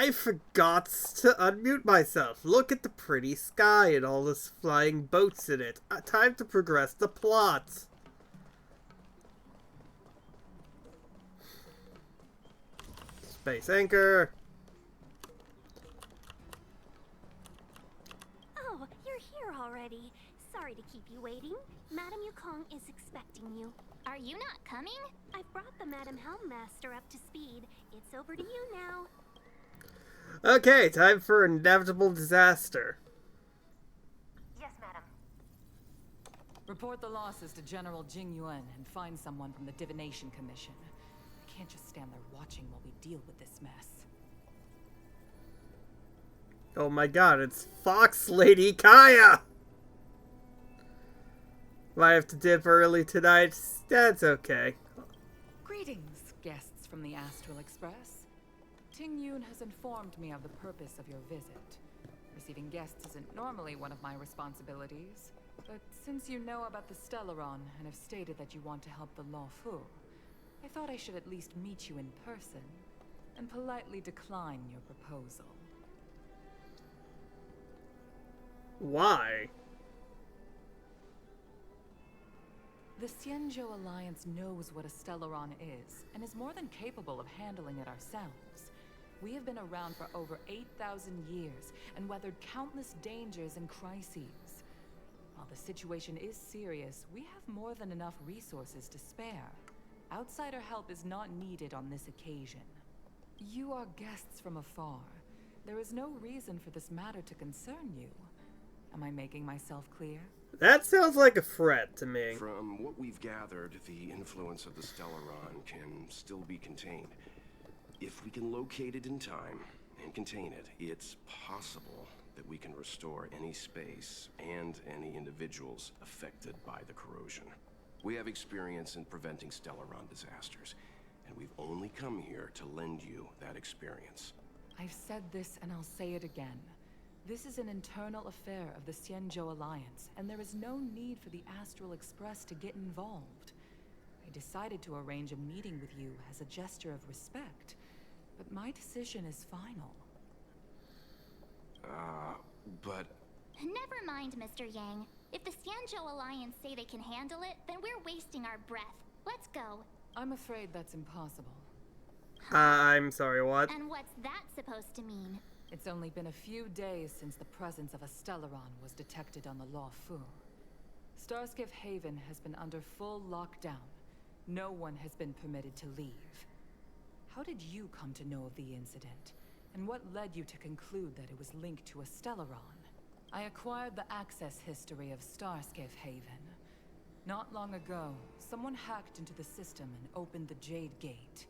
I forgot to unmute myself. Look at the pretty sky and all this flying boats in it. Time to progress the plot. Space anchor. Oh, you're here already. Sorry to keep you waiting. Madame Yukong is expecting you. Are you not coming? I've brought the Madame Helmmaster up to speed. It's over to you now. Okay, time for inevitable disaster. Yes, Madam. Report the losses to General Jing Yuan and find someone from the Divination Commission. I can't just stand there watching while we deal with this mess. Oh my god, it's Fox Lady Kaya! Might have to dip early tonight. That's okay. Greetings, guests from the Astral Express. Ting Yun has informed me of the purpose of your visit. Receiving guests isn't normally one of my responsibilities, but since you know about the Stellaron and have stated that you want to help the Law Fu, I thought I should at least meet you in person and politely decline your proposal. Why? The Xianzhou Alliance knows what a Stellaron is, and is more than capable of handling it ourselves. We have been around for over 8,000 years, and weathered countless dangers and crises. While the situation is serious, we have more than enough resources to spare. Outsider help is not needed on this occasion. You are guests from afar. There is no reason for this matter to concern you. Am I making myself clear? That sounds like a threat to me. From what we've gathered, the influence of the Stellaron can still be contained. If we can locate it in time and contain it, it's possible that we can restore any space and any individuals affected by the corrosion. We have experience in preventing Stellaron disasters, and we've only come here to lend you that experience. I've said this and I'll say it again. This is an internal affair of the Xianzhou Alliance, and there is no need for the Astral Express to get involved. I decided to arrange a meeting with you as a gesture of respect, but my decision is final. But... Never mind, Mr. Yang. If the Xianzhou Alliance say they can handle it, then we're wasting our breath. Let's go. I'm afraid that's impossible. I'm sorry, what? And what's that supposed to mean? It's only been a few days since the presence of a Stellaron was detected on the Law Fu. Starscape Haven has been under full lockdown. No one has been permitted to leave. How did you come to know of the incident? And what led you to conclude that it was linked to a Stellaron? I acquired the access history of Starscape Haven. Not long ago, someone hacked into the system and opened the Jade Gate,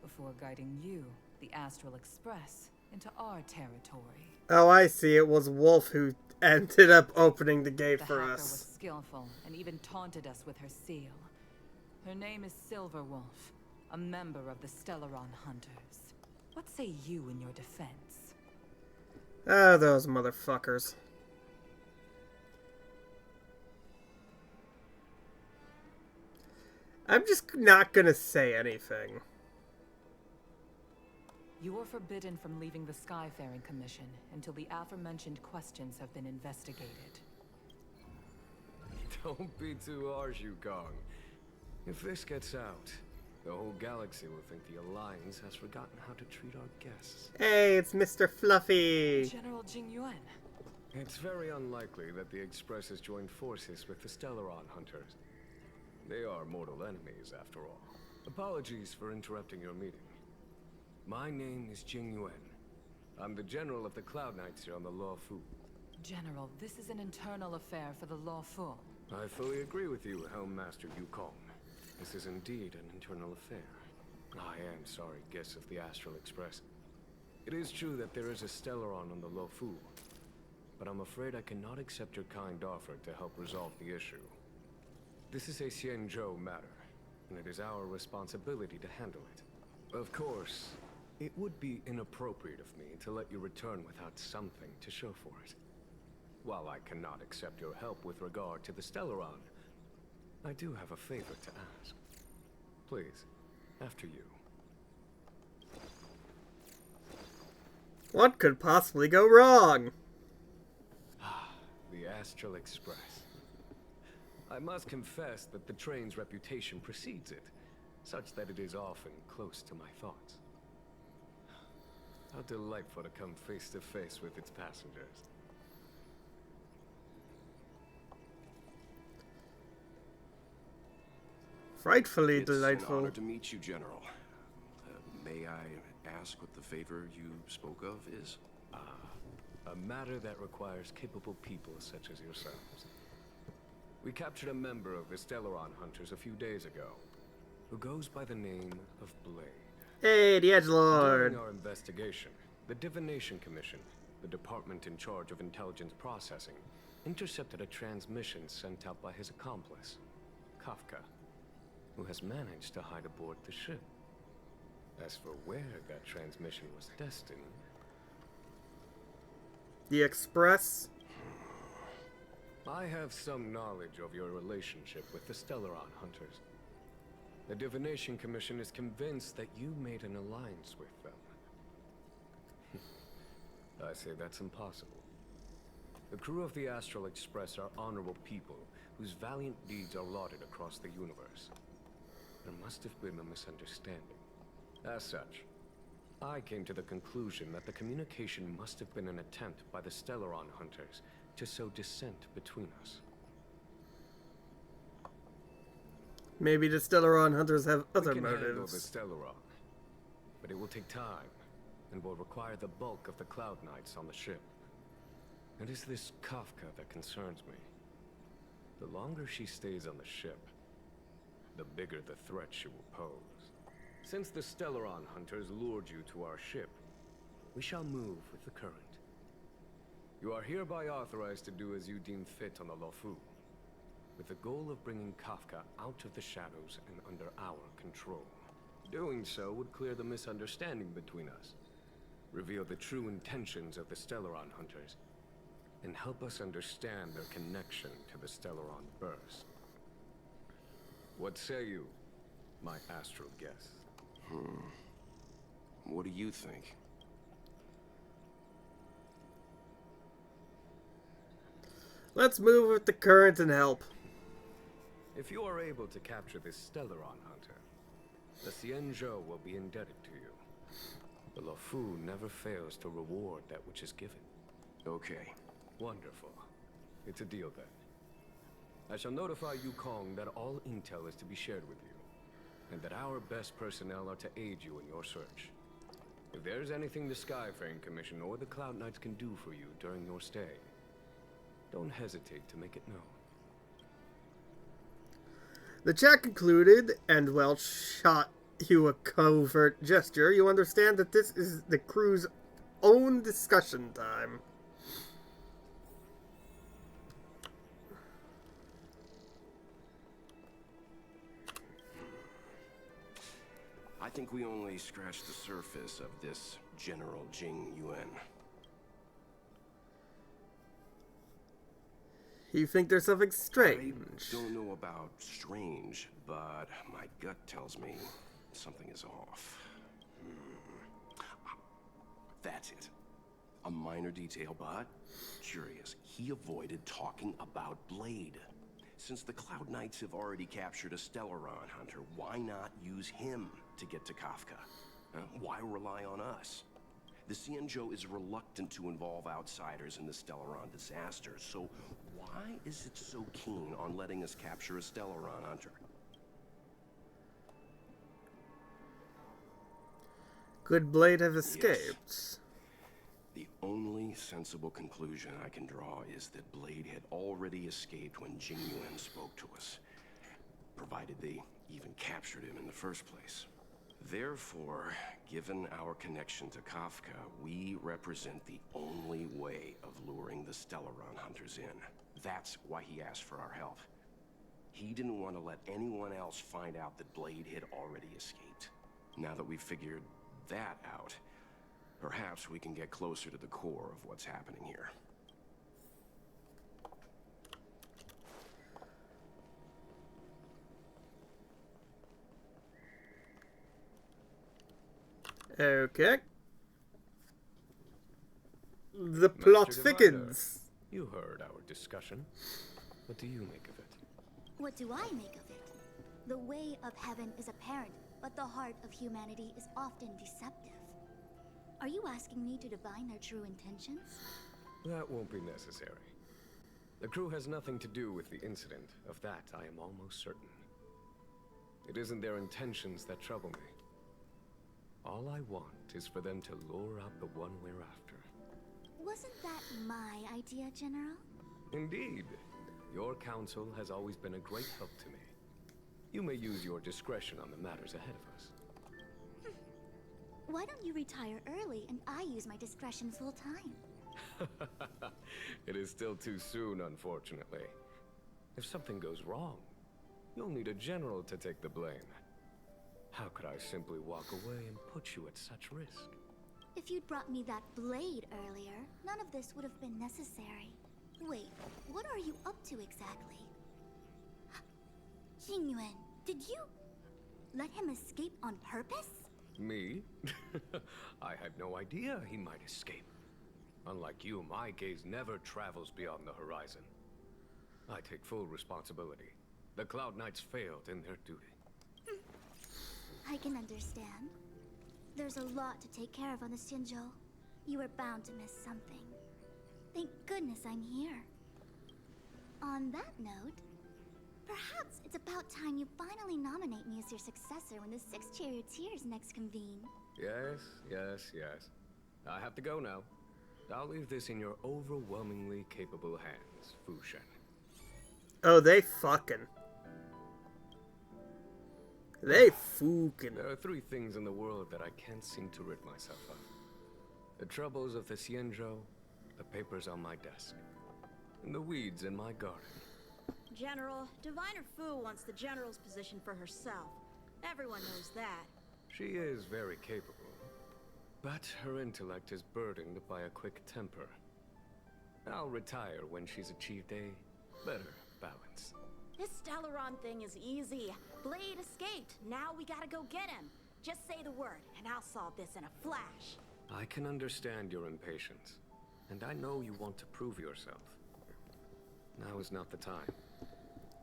before guiding you, the Astral Express, into our territory. Oh, I see. It was Wolf who ended up opening the gate for The hacker us. was skillful and even taunted us with her seal. Her name is Silverwolf, a member of the Stellaron Hunters. What say you in your defense? Oh, those motherfuckers. I'm just not gonna say anything. You are forbidden from leaving the Skyfaring Commission until the aforementioned questions have been investigated. Don't be too harsh, Yukong. If this gets out, the whole galaxy will think the Alliance has forgotten how to treat our guests. Hey, it's Mr. Fluffy. General Jing Yuan. It's very unlikely that the Express has joined forces with the Stellaron Hunters. They are mortal enemies, after all. Apologies for interrupting your meeting. My name is Jing Yuan. I'm the General of the Cloud Knights here on the Law Fu. General, this is an internal affair for the Law Fu. I fully agree with you, Helmmaster Yukong. This is indeed an internal affair. I am sorry, guests of the Astral Express. It is true that there is a Stellaron on the Law Fu, but I'm afraid I cannot accept your kind offer to help resolve the issue. This is a Xianzhou matter, and it is our responsibility to handle it. Of course, it would be inappropriate of me to let you return without something to show for it. While I cannot accept your help with regard to the Stellaron, I do have a favor to ask. Please, after you. What could possibly go wrong? The Astral Express. I must confess that the train's reputation precedes it, such that it is often close to my thoughts. How delightful to come face to face with its passengers. Frightfully It's an delightful. honor to meet you, General. May I ask what the favor you spoke of is? A matter that requires capable people such as yourselves. We captured a member of the Stellaron Hunters a few days ago, who goes by the name of Blade. Hey, the Edgelord. During our investigation, the Divination Commission, the department in charge of intelligence processing, intercepted a transmission sent out by his accomplice, Kafka, who has managed to hide aboard the ship. As for where that transmission was destined... The Express? I have some knowledge of your relationship with the Stellaron Hunters. The Divination Commission is convinced that you made an alliance with them. I say that's impossible. The crew of the Astral Express are honorable people whose valiant deeds are lauded across the universe. There must have been a misunderstanding. As such, I came to the conclusion that the communication must have been an attempt by the Stellaron Hunters to sow dissent between us. Maybe the Stellaron Hunters have other We can handle the motives. Stellaron, but it will take time, and will require the bulk of the Cloud Knights on the ship. It is this Kafka that concerns me. The longer she stays on the ship, the bigger the threat she will pose. Since the Stellaron Hunters lured you to our ship, we shall move with the current. You are hereby authorized to do as you deem fit on the Lofu, with the goal of bringing Kafka out of the shadows and under our control. Doing so would clear the misunderstanding between us, reveal the true intentions of the Stellaron Hunters, and help us understand their connection to the Stellaron Burst. What say you, my astral guest? What do you think? Let's move with the current and help. If you are able to capture this Stellaron Hunter, the Xianzhou will be indebted to you. The Lofu never fails to reward that which is given. Okay. Wonderful. It's a deal then. I shall notify Yukong that all intel is to be shared with you, and that our best personnel are to aid you in your search. If there's anything the Skyfaring Commission or the Cloud Knights can do for you during your stay, don't hesitate to make it known. The chat concluded, and Welch shot you a covert gesture. You understand that this is the crew's own discussion time. I think we only scratched the surface of this General Jing Yuan. You think there's something I strange? don't know about strange, but my gut tells me something is off. That's it. A minor detail, but curious. He avoided talking about Blade. Since the Cloud Knights have already captured a Stellaron Hunter, why not use him to get to Kafka? Why rely on us? The Xianzhou is reluctant to involve outsiders in the Stellaron disaster, so why is it so keen on letting us capture a Stellaron Hunter? Could Blade have escaped? The only sensible conclusion I can draw is that Blade had already escaped when Jing Yuan spoke to us, provided they even captured him in the first place. Therefore, given our connection to Kafka, we represent the only way of luring the Stellaron Hunters in. That's why he asked for our help. He didn't want to let anyone else find out that Blade had already escaped. Now that we've figured that out, perhaps we can get closer to the core of what's happening here. Okay. The plot Master Diviner, thickens. you heard our discussion. What do you make of it? What do I make of it? The way of heaven is apparent, but the heart of humanity is often deceptive. Are you asking me to divine their true intentions? That won't be necessary. The crew has nothing to do with the incident. Of that, I am almost certain. It isn't their intentions that trouble me. All I want is for them to lure out the one we're after. Wasn't that my idea, General? Indeed. Your counsel has always been a great help to me. You may use your discretion on the matters ahead of us. Why don't you retire early and I use my discretion full time? It is still too soon, unfortunately. If something goes wrong, you'll need a general to take the blame. How could I simply walk away and put you at such risk? If you'd brought me that blade earlier, none of this would have been necessary. Wait, what are you up to exactly? Xingyuan, did you let him escape on purpose? Me? I had no idea he might escape. Unlike you, my gaze never travels beyond the horizon. I take full responsibility. The Cloud Knights failed in their duty. I can understand. There's a lot to take care of on the Xinzhou. You were bound to miss something. Thank goodness I'm here. On that note, perhaps it's about time you finally nominate me as your successor when the 6 charioteers next convene. Yes. I have to go now. I'll leave this in your overwhelmingly capable hands, Fu Shen. Oh, they fucking. They fucking. There are 3 things in the world that I can't seem to rid myself of. The troubles of the Xianzhou, the papers on my desk, and the weeds in my garden. General, Diviner Fu wants the General's position for herself. Everyone knows that. She is very capable, but her intellect is burdened by a quick temper. I'll retire when she's achieved a better balance. This Stellaron thing is easy. Blade escaped. Now we gotta go get him. Just say the word, and I'll solve this in a flash. I can understand your impatience, and I know you want to prove yourself. Now is not the time.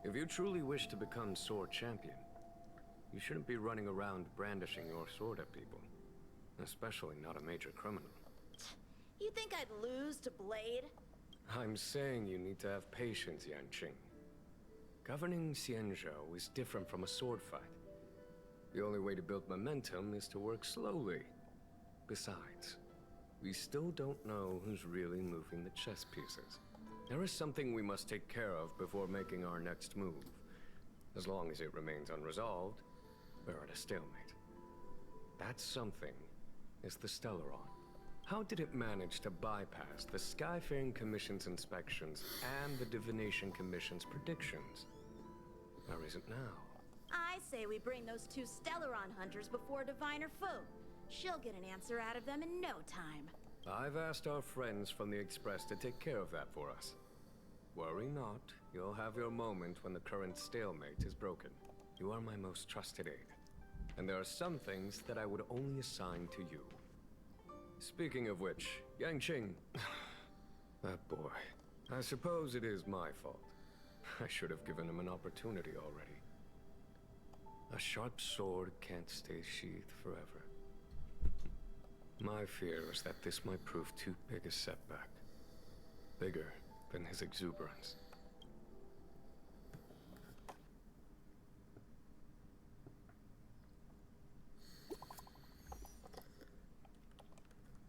If you truly wish to become sword champion, you shouldn't be running around brandishing your sword at people. Especially not a major criminal. You think I'd lose to Blade? I'm saying you need to have patience, Yanqing. Governing Xianzhou is different from a sword fight. The only way to build momentum is to work slowly. Besides, we still don't know who's really moving the chess pieces. There is something we must take care of before making our next move. As long as it remains unresolved, we're at a stalemate. That something is the Stellaron. How did it manage to bypass the Skyfaring Commission's inspections and the Divination Commission's predictions? Where is it now? I say we bring those 2 Stellaron hunters before Diviner Fu. She'll get an answer out of them in no time. I've asked our friends from the Express to take care of that for us. Worry not, you'll have your moment when the current stalemate is broken. You are my most trusted aide, and there are some things that I would only assign to you. Speaking of which, Yanqing, that boy, I suppose it is my fault. I should have given him an opportunity already. A sharp sword can't stay sheathed forever. My fear is that this might prove too big a setback. Bigger than his exuberance.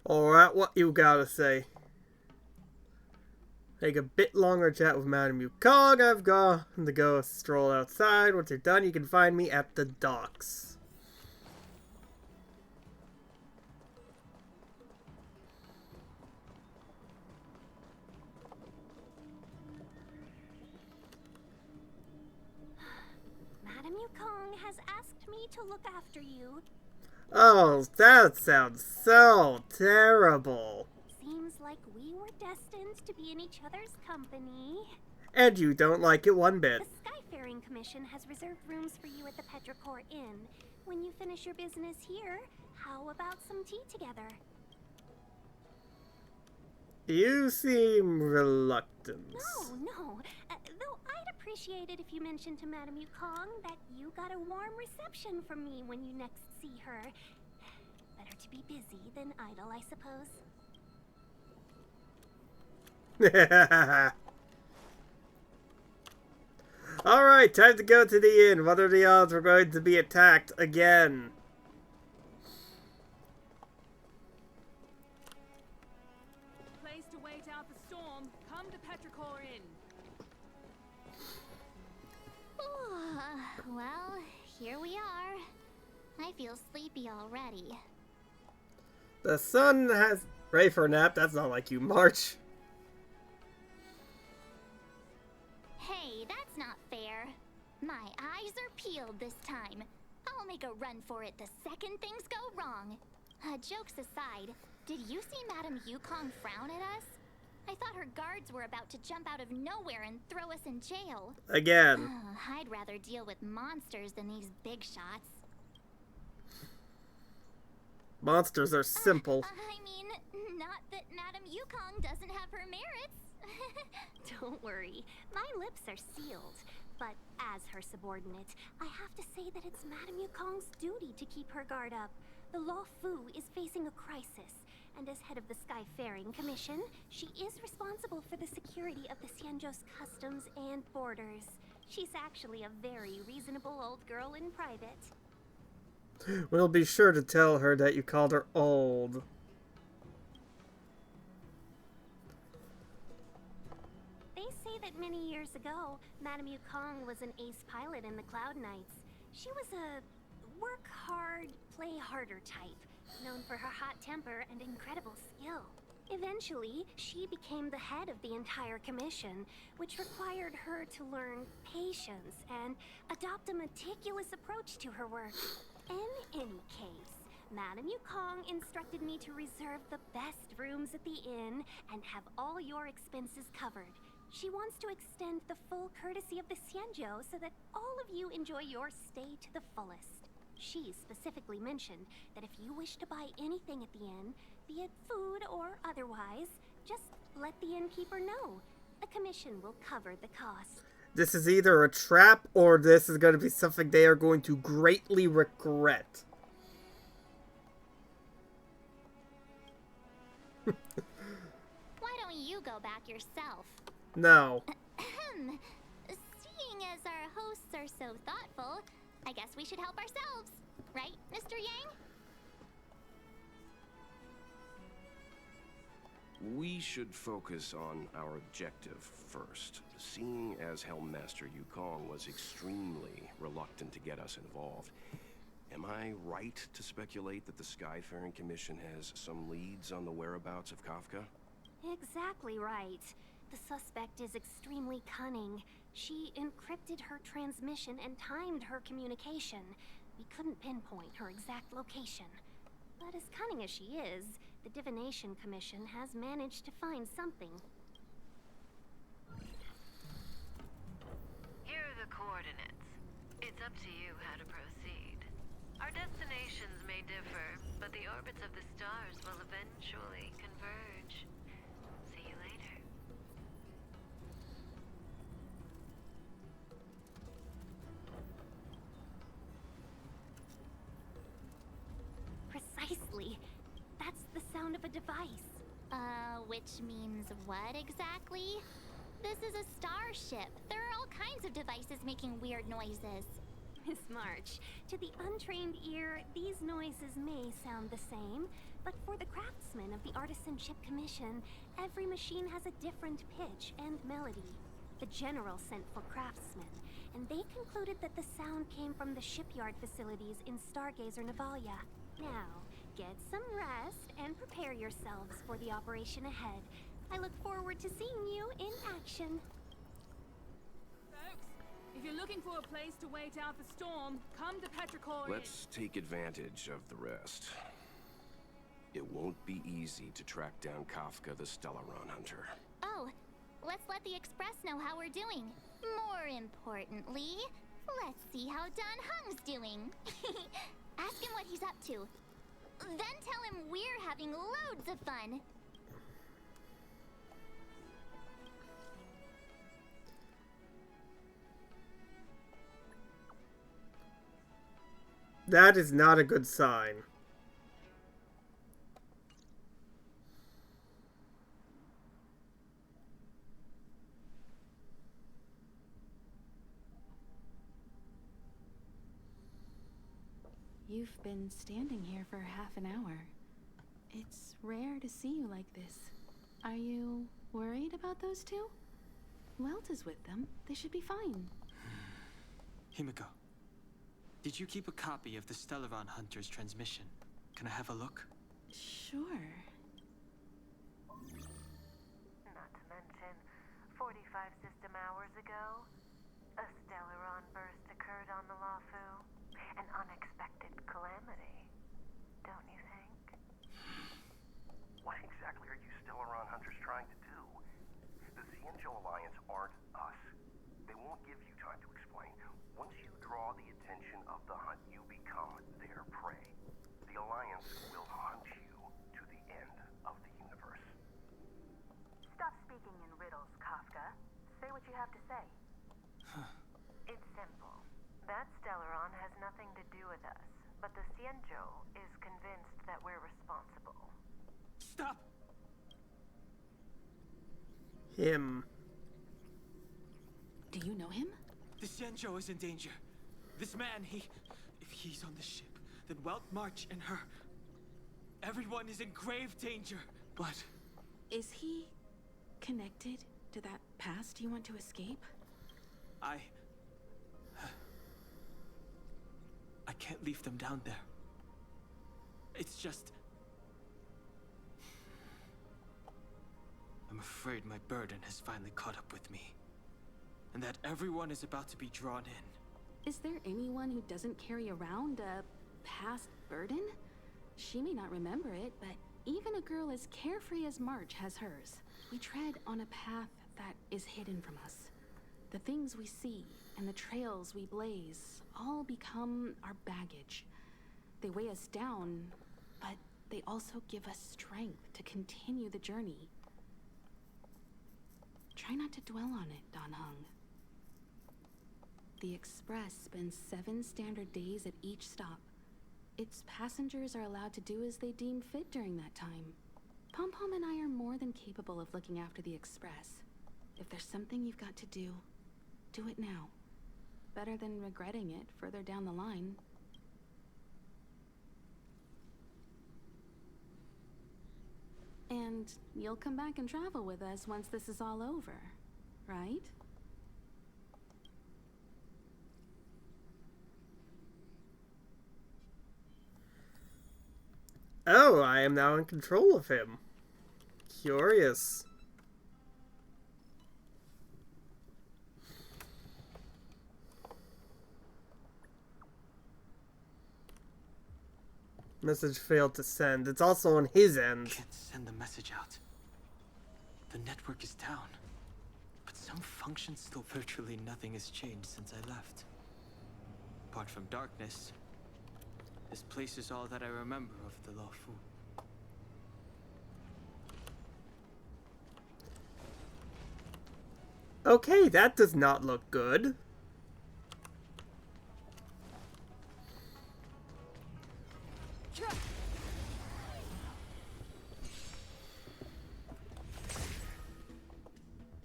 Alright, what you gotta say? Take a bit longer chat with Madame Yukong. I've got to go stroll outside. Once you're done, you can find me at the docks. Madame Yukong has asked me to look after you. Oh, that sounds so terrible. Seems like we were destined to be in each other's company. And you don't like it one bit. The Skyfaring Commission has reserved rooms for you at the Petrichor Inn. When you finish your business here, how about some tea together? You seem reluctant. No. Though I'd appreciate it if you mentioned to Madame Yukong that you got a warm reception from me when you next see her. Better to be busy than idle, I suppose. Alright, time to go to the inn. What are the odds we're going to be attacked again? Place to wait out the storm. Come to Petrichor Inn. Well, here we are. I feel sleepy already. The sun has... Ready for a nap? That's not like you, March. Hey, that's not fair. My eyes are peeled this time. I'll make a run for it the second things go wrong. Jokes aside, did you see Madame Yukong frown at us? I thought her guards were about to jump out of nowhere and throw us in jail. Again. I'd rather deal with monsters than these big shots. Monsters are simple. I mean, not that Madame Yukong doesn't have her merits. Don't worry, my lips are sealed. But as her subordinate, I have to say that it's Madame Yukong's duty to keep her guard up. The Law Fu is facing a crisis, and as head of the Skyfaring Commission, she is responsible for the security of the Xianzhou's customs and borders. She's actually a very reasonable old girl in private. We'll be sure to tell her that you called her old. They say that many years ago, Madame Yukong was an ace pilot in the Cloud Knights. She was a work hard, play harder type, known for her hot temper and incredible skill. Eventually, she became the head of the entire commission, which required her to learn patience and adopt a meticulous approach to her work. In any case, Madame Yukong instructed me to reserve the best rooms at the inn and have all your expenses covered. She wants to extend the full courtesy of the Xianzhou so that all of you enjoy your stay to the fullest. She specifically mentioned that if you wish to buy anything at the inn, be it food or otherwise, just let the innkeeper know. The commission will cover the cost. This is either a trap or this is going to be something they are going to greatly regret. Why don't you go back yourself? No. Seeing as our hosts are so thoughtful, I guess we should help ourselves. Right, Mr. Yang? We should focus on our objective first. Seeing as Helmmaster Yukong was extremely reluctant to get us involved, am I right to speculate that the Skyfaring Commission has some leads on the whereabouts of Kafka? Exactly right. The suspect is extremely cunning. She encrypted her transmission and timed her communication. We couldn't pinpoint her exact location. But as cunning as she is, the Divination Commission has managed to find something. Here are the coordinates. It's up to you how to proceed. Our destinations may differ, but the orbits of the stars will eventually converge. See you later. Precisely. That's the sound of a device. Which means what exactly? This is a starship. There are all kinds of devices making weird noises. Miss March, to the untrained ear, these noises may sound the same, but for the craftsmen of the Artisanship Commission, every machine has a different pitch and melody. The General sent for craftsmen, and they concluded that the sound came from the shipyard facilities in Stargazer Navalia. Now, get some rest and prepare yourselves for the operation ahead. I look forward to seeing you in action. Folks, if you're looking for a place to wait out the storm, come to Petrichor Inn. Let's take advantage of the rest. It won't be easy to track down Kafka the Stellaron Hunter. Oh, let's let the Express know how we're doing. More importantly, let's see how Dan Hung's doing. Ask him what he's up to. Then tell him we're having loads of fun. That is not a good sign. You've been standing here for half an hour. It's rare to see you like this. Are you worried about those two? Welt is with them. They should be fine. Himiko, did you keep a copy of the Stellaron Hunter's transmission? Can I have a look? Sure. Not to mention, 45 system hours ago, a Stellaron burst occurred on the Lawfu. An unexpected calamity, don't you think? What exactly are you Stellaron hunters trying to do? The Xianzhou Alliance aren't us. They won't give you time to explain. Once you draw the attention of the hunt, you become their prey. The Alliance will hunt you to the end of the universe. Stop speaking in riddles, Kafka. Say what you have to say. It's simple. That Stellaron has nothing to do with us, but the Xianzhou is convinced that we're responsible. Stop! Him. Do you know him? The Xianzhou is in danger. This man, if he's on the ship, then Welt, March, and her. Everyone is in grave danger. But Is he connected to that past you want to escape? I can't leave them down there. It's just... I'm afraid my burden has finally caught up with me. And that everyone is about to be drawn in. Is there anyone who doesn't carry around a past burden? She may not remember it, but even a girl as carefree as March has hers. We tread on a path that is hidden from us. The things we see and the trails we blaze all become our baggage. They weigh us down, but they also give us strength to continue the journey. Try not to dwell on it, Dan Heng. The Express spends 7 standard days at each stop. Its passengers are allowed to do as they deem fit during that time. Pom Pom and I are more than capable of looking after the Express. If there's something you've got to do it now. Better than regretting it further down the line. And you'll come back and travel with us once this is all over, right? Oh, I am now in control of him. Curious. Message failed to send. It's also on his end. Can't send the message out. The network is down. But some functions still virtually nothing has changed since I left. Apart from darkness, this place is all that I remember of the Lawfu. Okay, that does not look good.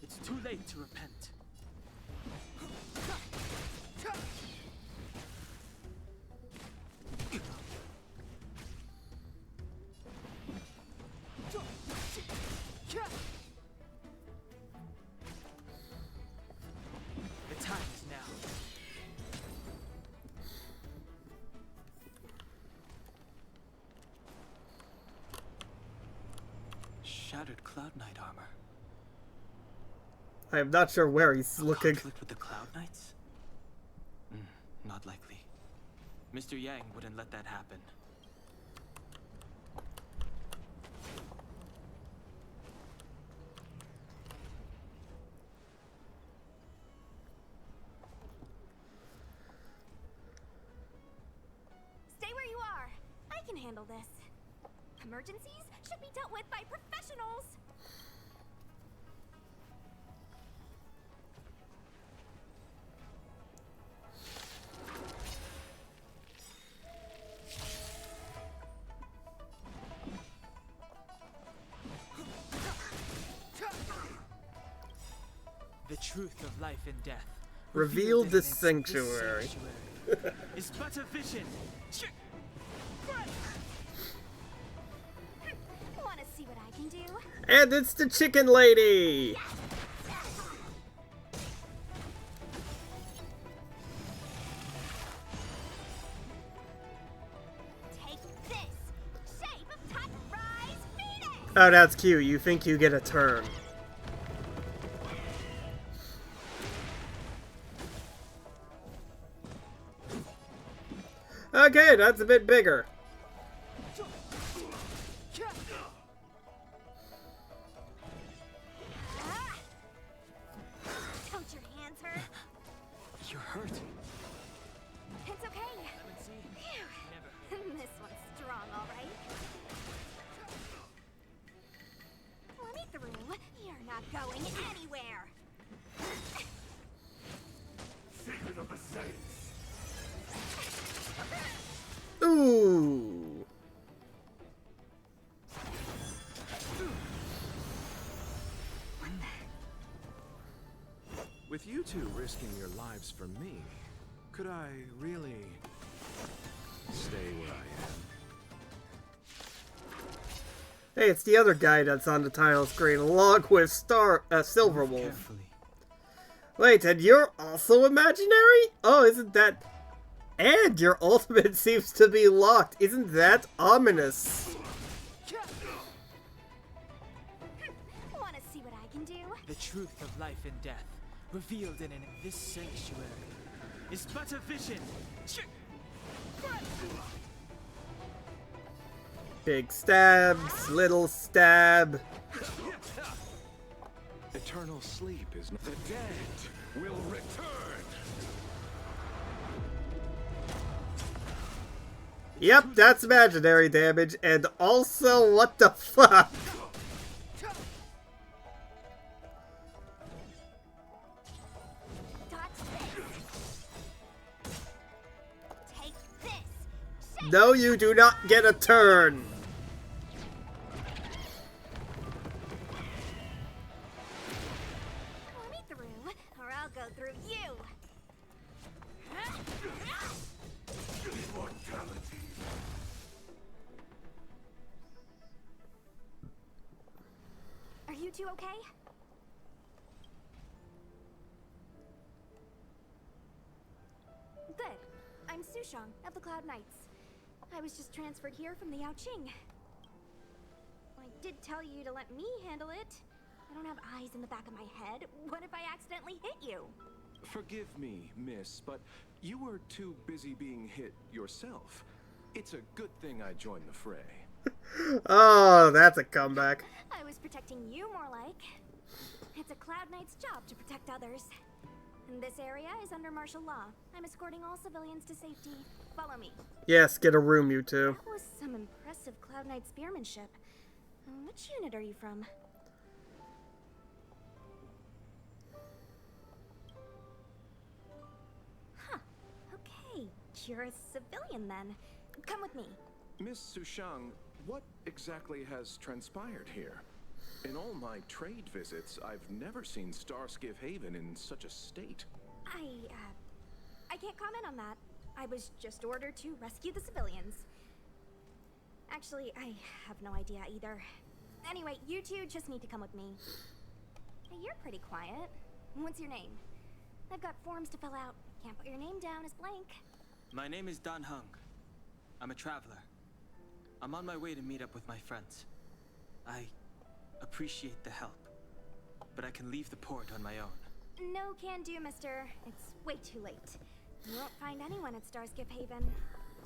It's too late to repent. The time is now. Shattered Cloud Knight armor. I am not sure where he's looking. Conflict with the Cloud Knights? Not likely. Mr. Yang wouldn't let that happen. Stay where you are. I can handle this. Emergencies should be dealt with by professionals. The truth of life and death. Revealed in the this sanctuary. Is but a vision. Want to see what I can do? And it's the chicken lady! Take this! Shape of Titan Rise Phoenix! Oh, that's cute. You think you get a turn. Okay, that's a bit bigger. Don't your hands hurt? You're hurt. It's okay. Phew. This one's strong, all right. Let me through. You're not going anywhere. Secret of the Saints. Ooh. With you two risking your lives for me, could I really stay where I am? Hey, it's the other guy that's on the title screen, along with Silverwolf. Carefully. Wait, and you're also imaginary? Oh, isn't that... And your ultimate seems to be locked. Isn't that ominous? Want to see what I can do? The truth of life and death, revealed in this sanctuary, is but a vision. Big stabs, little stab. Eternal sleep is not... The dead will return! Yep, that's imaginary damage, and also, what the fuck? Touch this. Take this. No, you do not get a turn. Let me through, or I'll go through you. Immortality. Are you two okay? Good. I'm Sushang of the Cloud Knights. I was just transferred here from the Yaoqing. I did tell you to let me handle it. I don't have eyes in the back of my head. What if I accidentally hit you? Forgive me, miss, but you were too busy being hit yourself. It's a good thing I joined the fray. Oh, that's a comeback. I was protecting you more like. It's a Cloud Knight's job to protect others. And this area is under martial law. I'm escorting all civilians to safety. Follow me. Yes, get a room, you two. That was some impressive Cloud Knight spearmanship. Which unit are you from? Huh. Okay. You're a civilian then. Come with me. Miss Sushang, what exactly has transpired here? In all my trade visits, I've never seen Starskiff Haven in such a state. I can't comment on that. I was just ordered to rescue the civilians. Actually, I have no idea either. Anyway, you two just need to come with me. Hey, you're pretty quiet. What's your name? I've got forms to fill out. Can't put your name down as blank. My name is Dan Hung. I'm a traveler. I'm on my way to meet up with my friends. I appreciate the help, but I can leave the port on my own. No can do, mister. It's way too late. You won't find anyone at Starskiff Haven.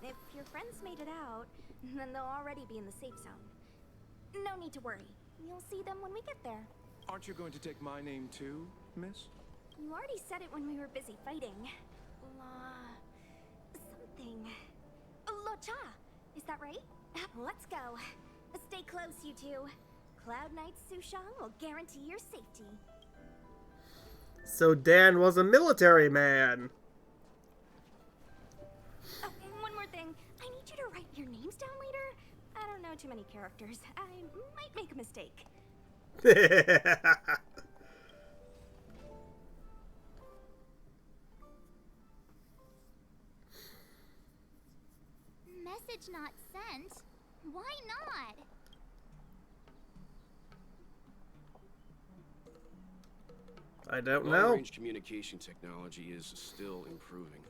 If your friends made it out, then they'll already be in the safe zone. No need to worry. You'll see them when we get there. Aren't you going to take my name too, miss? You already said it when we were busy fighting. Something. Locha! Is that right? Let's go. Stay close, you two. Cloud Knight Sushang will guarantee your safety. So Dan was a military man. Oh, one more thing. I need you to write your names down later. I don't know too many characters. I might make a mistake. not sent. Why not? I don't know. Long-range communication technology is still improving.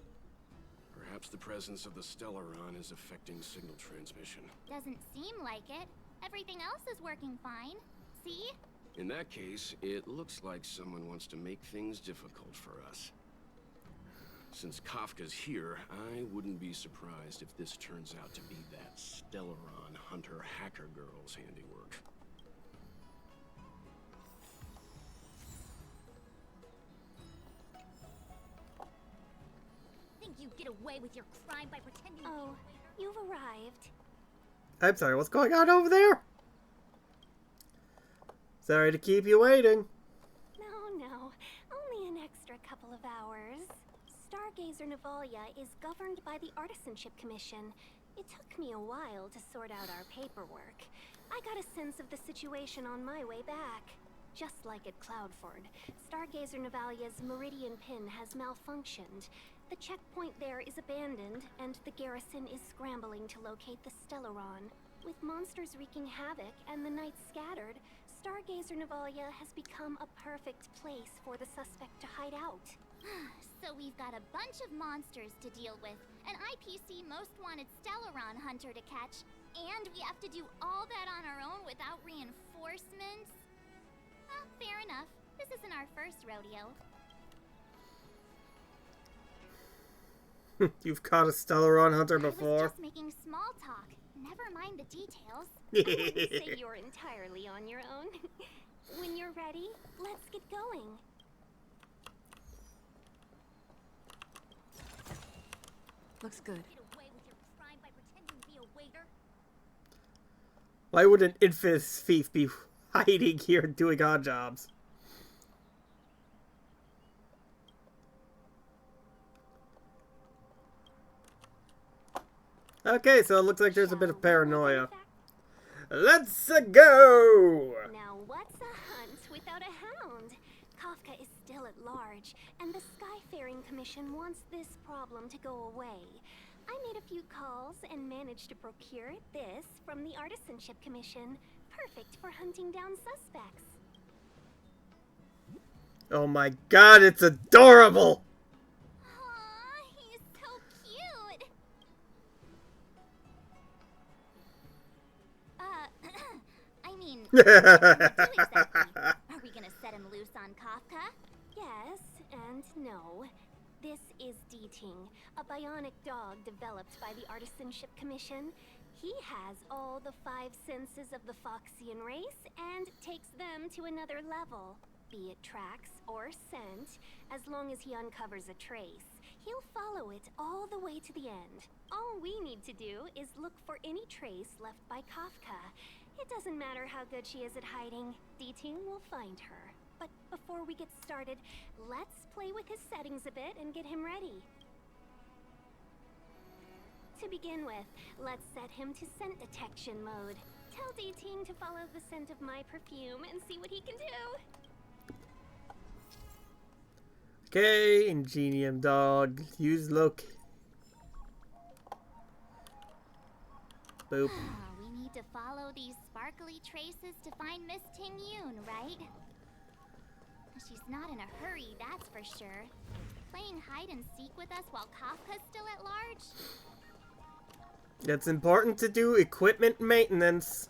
Perhaps the presence of the Stellaron is affecting signal transmission. Doesn't seem like it. Everything else is working fine. See? In that case, it looks like someone wants to make things difficult for us. Since Kafka's here, I wouldn't be surprised if this turns out to be that Stellaron hunter hacker girl's handiwork. Think you get away with your crime by pretending. Oh, you've arrived. I'm sorry, what's going on over there? Sorry to keep you waiting. No, only an extra couple of hours. Stargazer Navalia is governed by the Artisanship Commission. It took me a while to sort out our paperwork. I got a sense of the situation on my way back. Just like at Cloudford, Stargazer Navalia's Meridian Pin has malfunctioned. The checkpoint there is abandoned, and the garrison is scrambling to locate the Stellaron. With monsters wreaking havoc and the night scattered, Stargazer Navalia has become a perfect place for the suspect to hide out. So we've got a bunch of monsters to deal with, an IPC most wanted Stellaron hunter to catch, and we have to do all that on our own without reinforcements? Fair enough. This isn't our first rodeo. You've caught a Stellaron hunter I was before. just making small talk. Never mind the details. I wouldn't say you're entirely on your own. When you're ready, let's get going. Looks good. Get away with your crime by pretending to be a waiter. Why would an infamous thief be hiding here doing odd jobs? Okay, so it looks like there's a bit of paranoia. Let's go! Now what's a hunt without a hound? Kafka is still at large, and the Skyfaring Commission wants this problem to go away. I made a few calls and managed to procure this from the Artisanship Commission. Perfect for hunting down suspects. Oh my god, it's adorable! Aw, he's so cute. I mean, what are we gonna do exactly? Are we gonna set him loose on Kafka? Yes and no. This is D-Ting, a bionic dog developed by the Artisanship Commission. He has all the 5 senses of the Foxian race and takes them to another level. Be it tracks or scent, as long as he uncovers a trace, he'll follow it all the way to the end. All we need to do is look for any trace left by Kafka. It doesn't matter how good she is at hiding, D-Ting will find her. But before we get started, let's play with his settings a bit and get him ready. To begin with, let's set him to scent detection mode. Tell D-Ting to follow the scent of my perfume and see what he can do. Okay, Ingenium dog. Use loc. Boop. We need to follow these sparkly traces to find Miss Ting Yoon, right? She's not in a hurry, that's for sure. Playing hide and seek with us while Kafka's still at large? It's important to do equipment maintenance.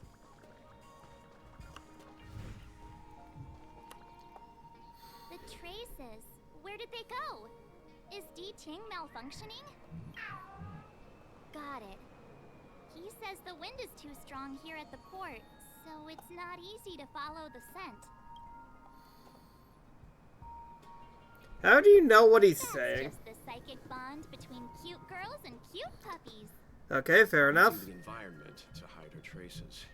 The traces, where did they go? Is D-Ting malfunctioning? Got it. He says the wind is too strong here at the port, so it's not easy to follow the scent. How do you know what he's That's saying? just the psychic bond between cute girls and cute puppies. Okay, fair enough. Using the environment to hide her traces.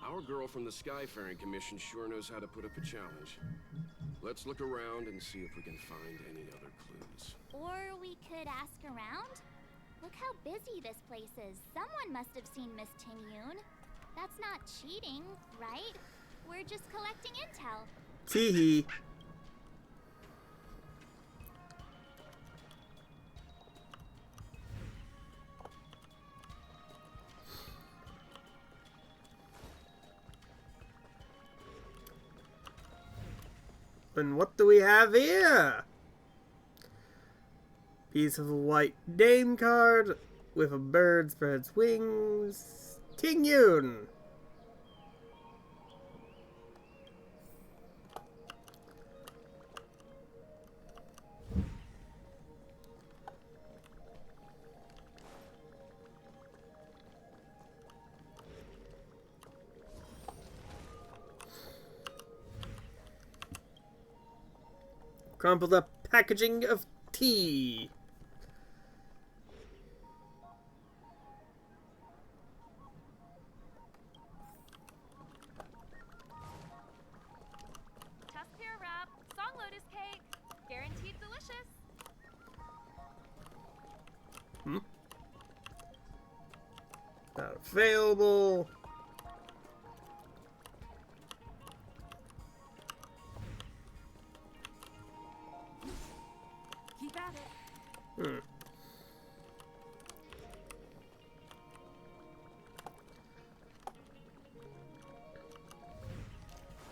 Our girl from the Skyfaring Commission sure knows how to put up a challenge. Let's look around and see if we can find any other clues. Or we could ask around? Look how busy this place is. Someone must have seen Miss Ting Yoon. That's not cheating, right? We're just collecting intel. Teehee. And what do we have here? Piece of a white name card with a bird spreads wings. Ting Yun. Crumpled up packaging of tea. Tusk pear wrap, song lotus cake, guaranteed delicious. Not available. Keep at it.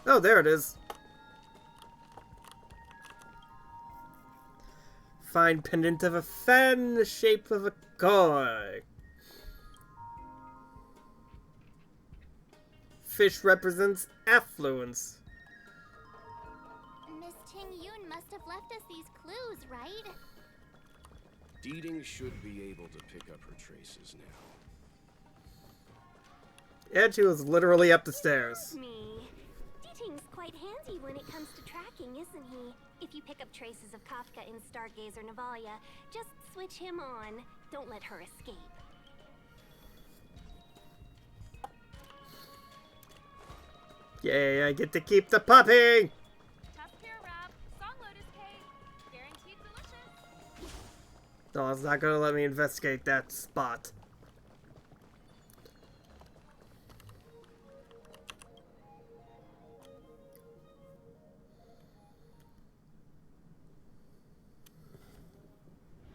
Oh, there it is. Fine pendant of a fan, the shape of a koi. Fish represents affluence. Miss Ting Yun must have left us these clues, right? Deeding should be able to pick up her traces now. And she was literally up the stairs. Me. Deeting's quite handy when it comes to tracking, isn't he? If you pick up traces of Kafka in Stargazer Navalia, just switch him on. Don't let her escape. Yay, I get to keep the puppy! Tusk pear wrap, song lotus cake, guaranteed delicious. No, it's not gonna let me investigate that spot.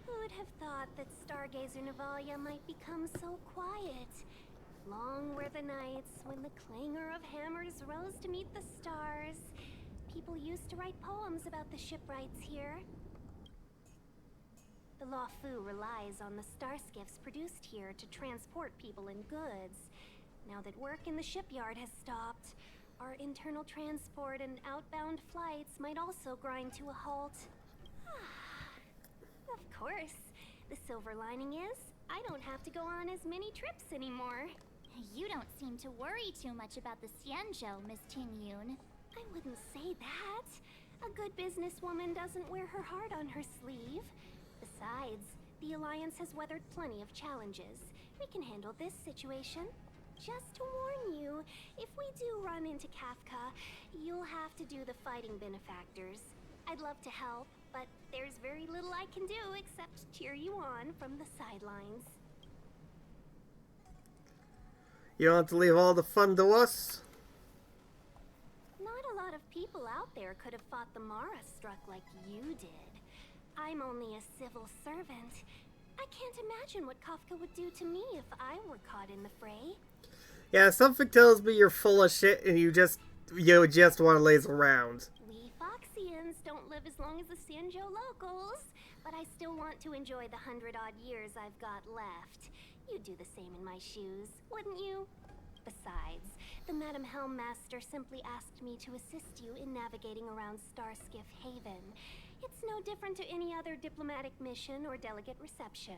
Who would have thought that Stargazer Navalia might become so quiet? Long were the nights when the clangor of hammers rose to meet the stars. People used to write poems about the shipwrights here. The Law Fu relies on the star skiffs produced here to transport people and goods. Now that work in the shipyard has stopped, our internal transport and outbound flights might also grind to a halt. Of course. The silver lining is, I don't have to go on as many trips anymore. You don't seem to worry too much about the Xianzhou, Miss Ting Yun. I wouldn't say that. A good businesswoman doesn't wear her heart on her sleeve. Besides, the Alliance has weathered plenty of challenges. We can handle this situation. Just to warn you, if we do run into Kafka, you'll have to do the fighting benefactors. I'd love to help, but there's very little I can do except cheer you on from the sidelines. You don't have to leave all the fun to us? Not a lot of people out there could have fought the Mara struck like you did. I'm only a civil servant. I can't imagine what Kafka would do to me if I were caught in the fray. Yeah, something tells me you're full of shit and you just want to laze around. We Foxians don't live as long as the Xianzhou locals, but I still want to enjoy the 100-odd years I've got left. You'd do the same in my shoes, wouldn't you? Besides, the Madam Helmmaster simply asked me to assist you in navigating around Starskiff Haven. It's no different to any other diplomatic mission or delegate reception.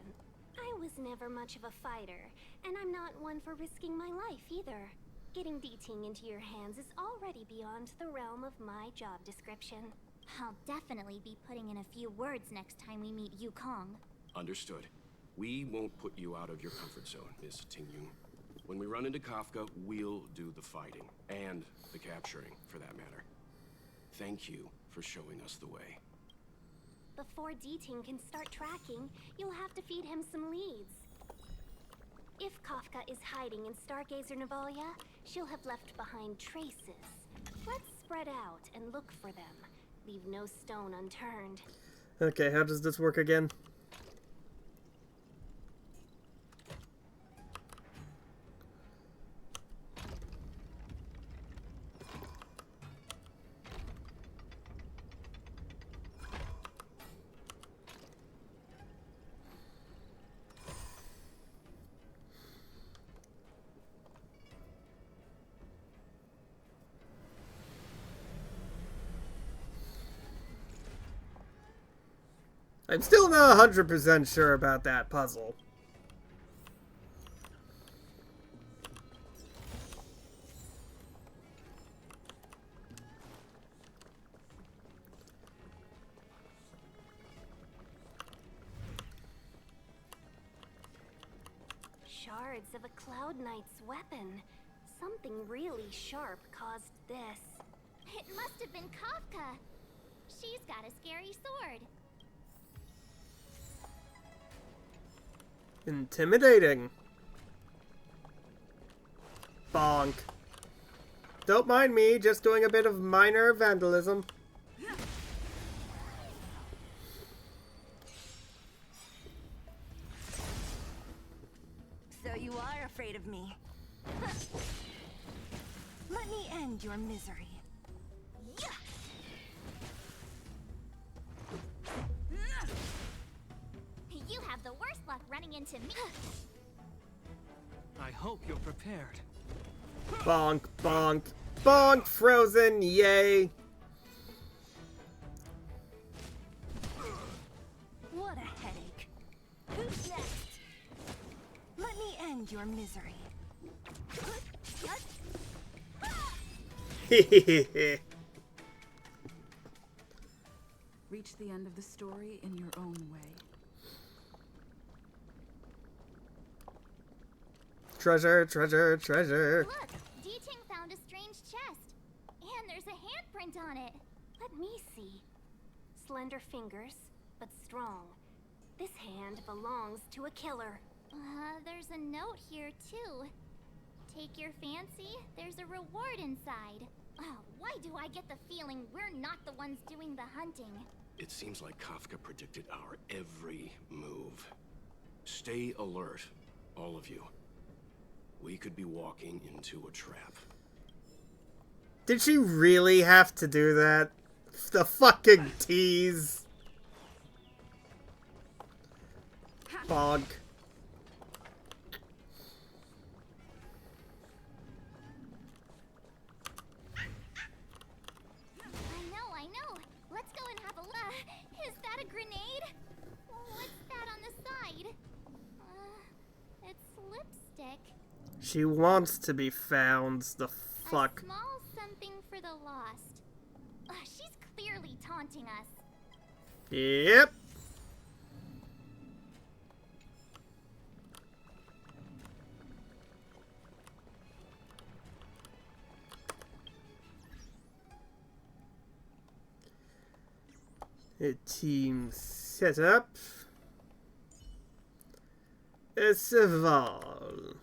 I was never much of a fighter, and I'm not one for risking my life either. Getting Deeting into your hands is already beyond the realm of my job description. I'll definitely be putting in a few words next time we meet Yukong. Understood. We won't put you out of your comfort zone, Miss Ting Yun. When we run into Kafka, we'll do the fighting. And the capturing, for that matter. Thank you for showing us the way. Before Deeting can start tracking, you'll have to feed him some leads. If Kafka is hiding in Stargazer Navalia, she'll have left behind traces. Let's spread out and look for them. Leave no stone unturned. Okay, how does this work again? I'm still not 100% sure about that puzzle. Shards of a Cloud Knight's weapon. Something really sharp caused this. It must have been Kafka. She's got a scary sword. Intimidating. Bonk. Don't mind me, just doing a bit of minor vandalism. So you are afraid of me. Let me end your misery. You have the worst luck running into me. I hope you're prepared. Bonk, bonk, bonk, frozen, yay. What a headache. Who's next? Let me end your misery. Hehehe. Reach the end of the story in your own way. Treasure, treasure, treasure. Look, D-Ting found a strange chest. And there's a handprint on it. Let me see. Slender fingers, but strong. This hand belongs to a killer. There's a note here, too. Take your fancy, there's a reward inside. Oh, why do I get the feeling we're not the ones doing the hunting? It seems like Kafka predicted our every move. Stay alert, all of you. We could be walking into a trap. Did she really have to do that? The fucking tease. Bonk. I know. Let's go and have a look. Is that a grenade? What's that on the side? It's lipstick. She wants to be found. The fuck. A small something for the lost. She's clearly taunting us. Yep. A team setup. A Saval.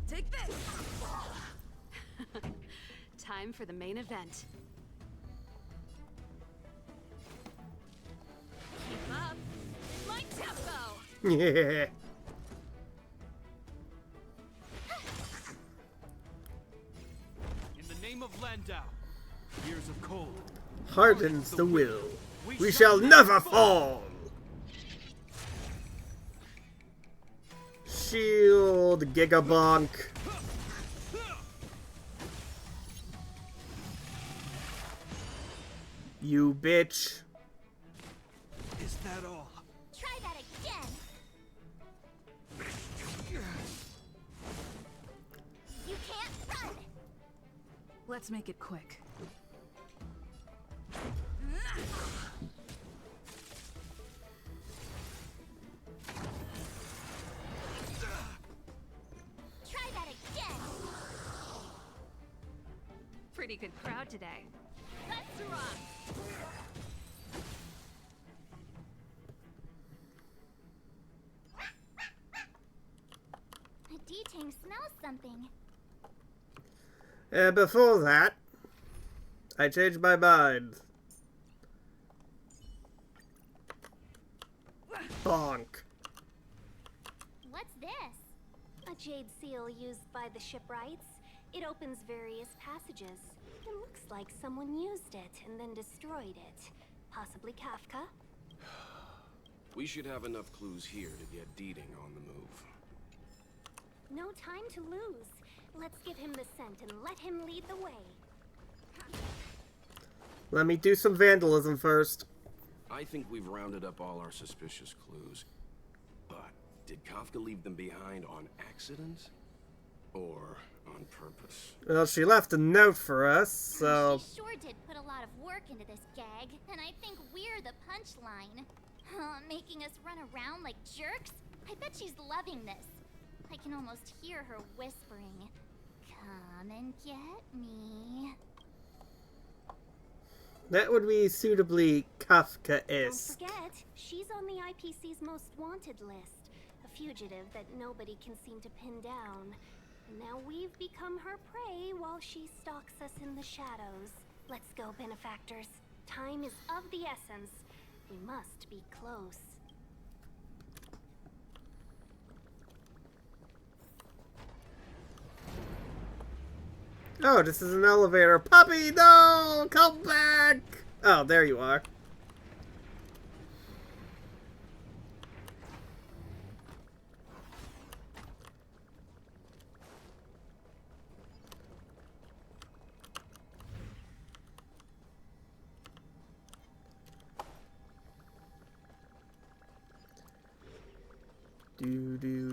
Take this! Time for the main event. Keep up. My tempo! Yeah. In the name of Landau, years of cold. Hardens the will. We shall never fall. Shield Gigabonk. You bitch. Is that all? Try that again. You can't run. Let's make it quick. Try that again. Pretty good crowd today. Let's rock! D-Ting smells something. Before that, I changed my mind. Bonk. What's this? A jade seal used by the shipwrights. It opens various passages. It looks like someone used it and then destroyed it. Possibly Kafka. We should have enough clues here to get Deeding on the move. No time to lose. Let's give him the scent and let him lead the way. Let me do some vandalism first. I think we've rounded up all our suspicious clues. But did Kafka leave them behind on accident? Or on purpose? Well, she left a note for us, so... She sure did put a lot of work into this gag, and I think we're the punchline. Making us run around like jerks? I bet she's loving this. I can almost hear her whispering, "Come and get me." That would be suitably Kafka-esque. Don't forget, she's on the IPC's most wanted list. A fugitive that nobody can seem to pin down. And now we've become her prey while she stalks us in the shadows. Let's go, benefactors. Time is of the essence. We must be close. Oh, this is an elevator. Puppy, no! Come back! Oh, there you are.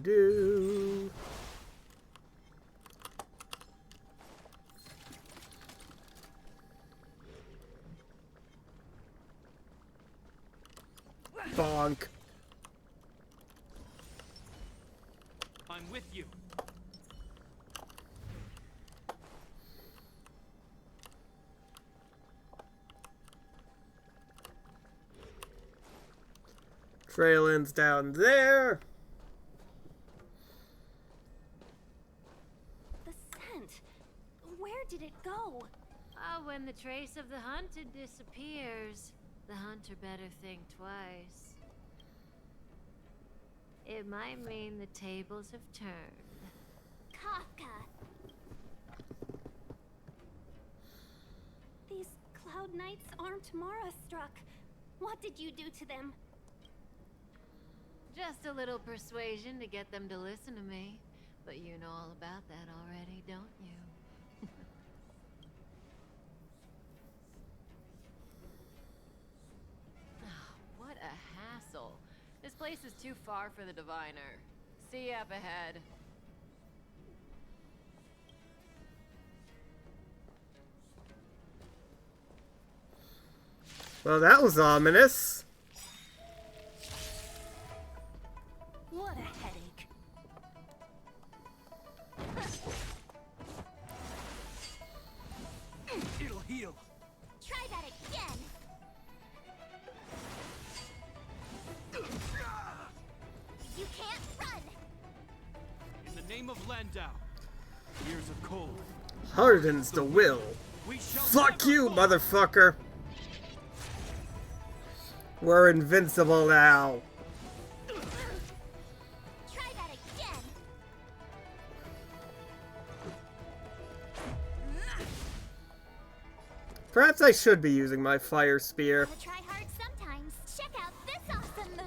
Do. Bonk. I'm with you. Trailin's down there. The scent. Where did it go? When the trace of the hunted disappears, the hunter better think twice. It might mean the tables have turned. Kafka! These cloud knights aren't Mara-struck. What did you do to them? Just a little persuasion to get them to listen to me. But you know all about that already, don't you? What a hassle. This place is too far for the diviner. See you up ahead. Well, that was ominous. What a headache. It'll heal. Try that again! You can't run! In the name of Landau, years of cold. Hardens the will. We shall Fuck never you, fall. motherfucker. We're invincible now. Try that again! Perhaps I should be using my fire spear. Gotta try hard sometimes. Check out this awesome move!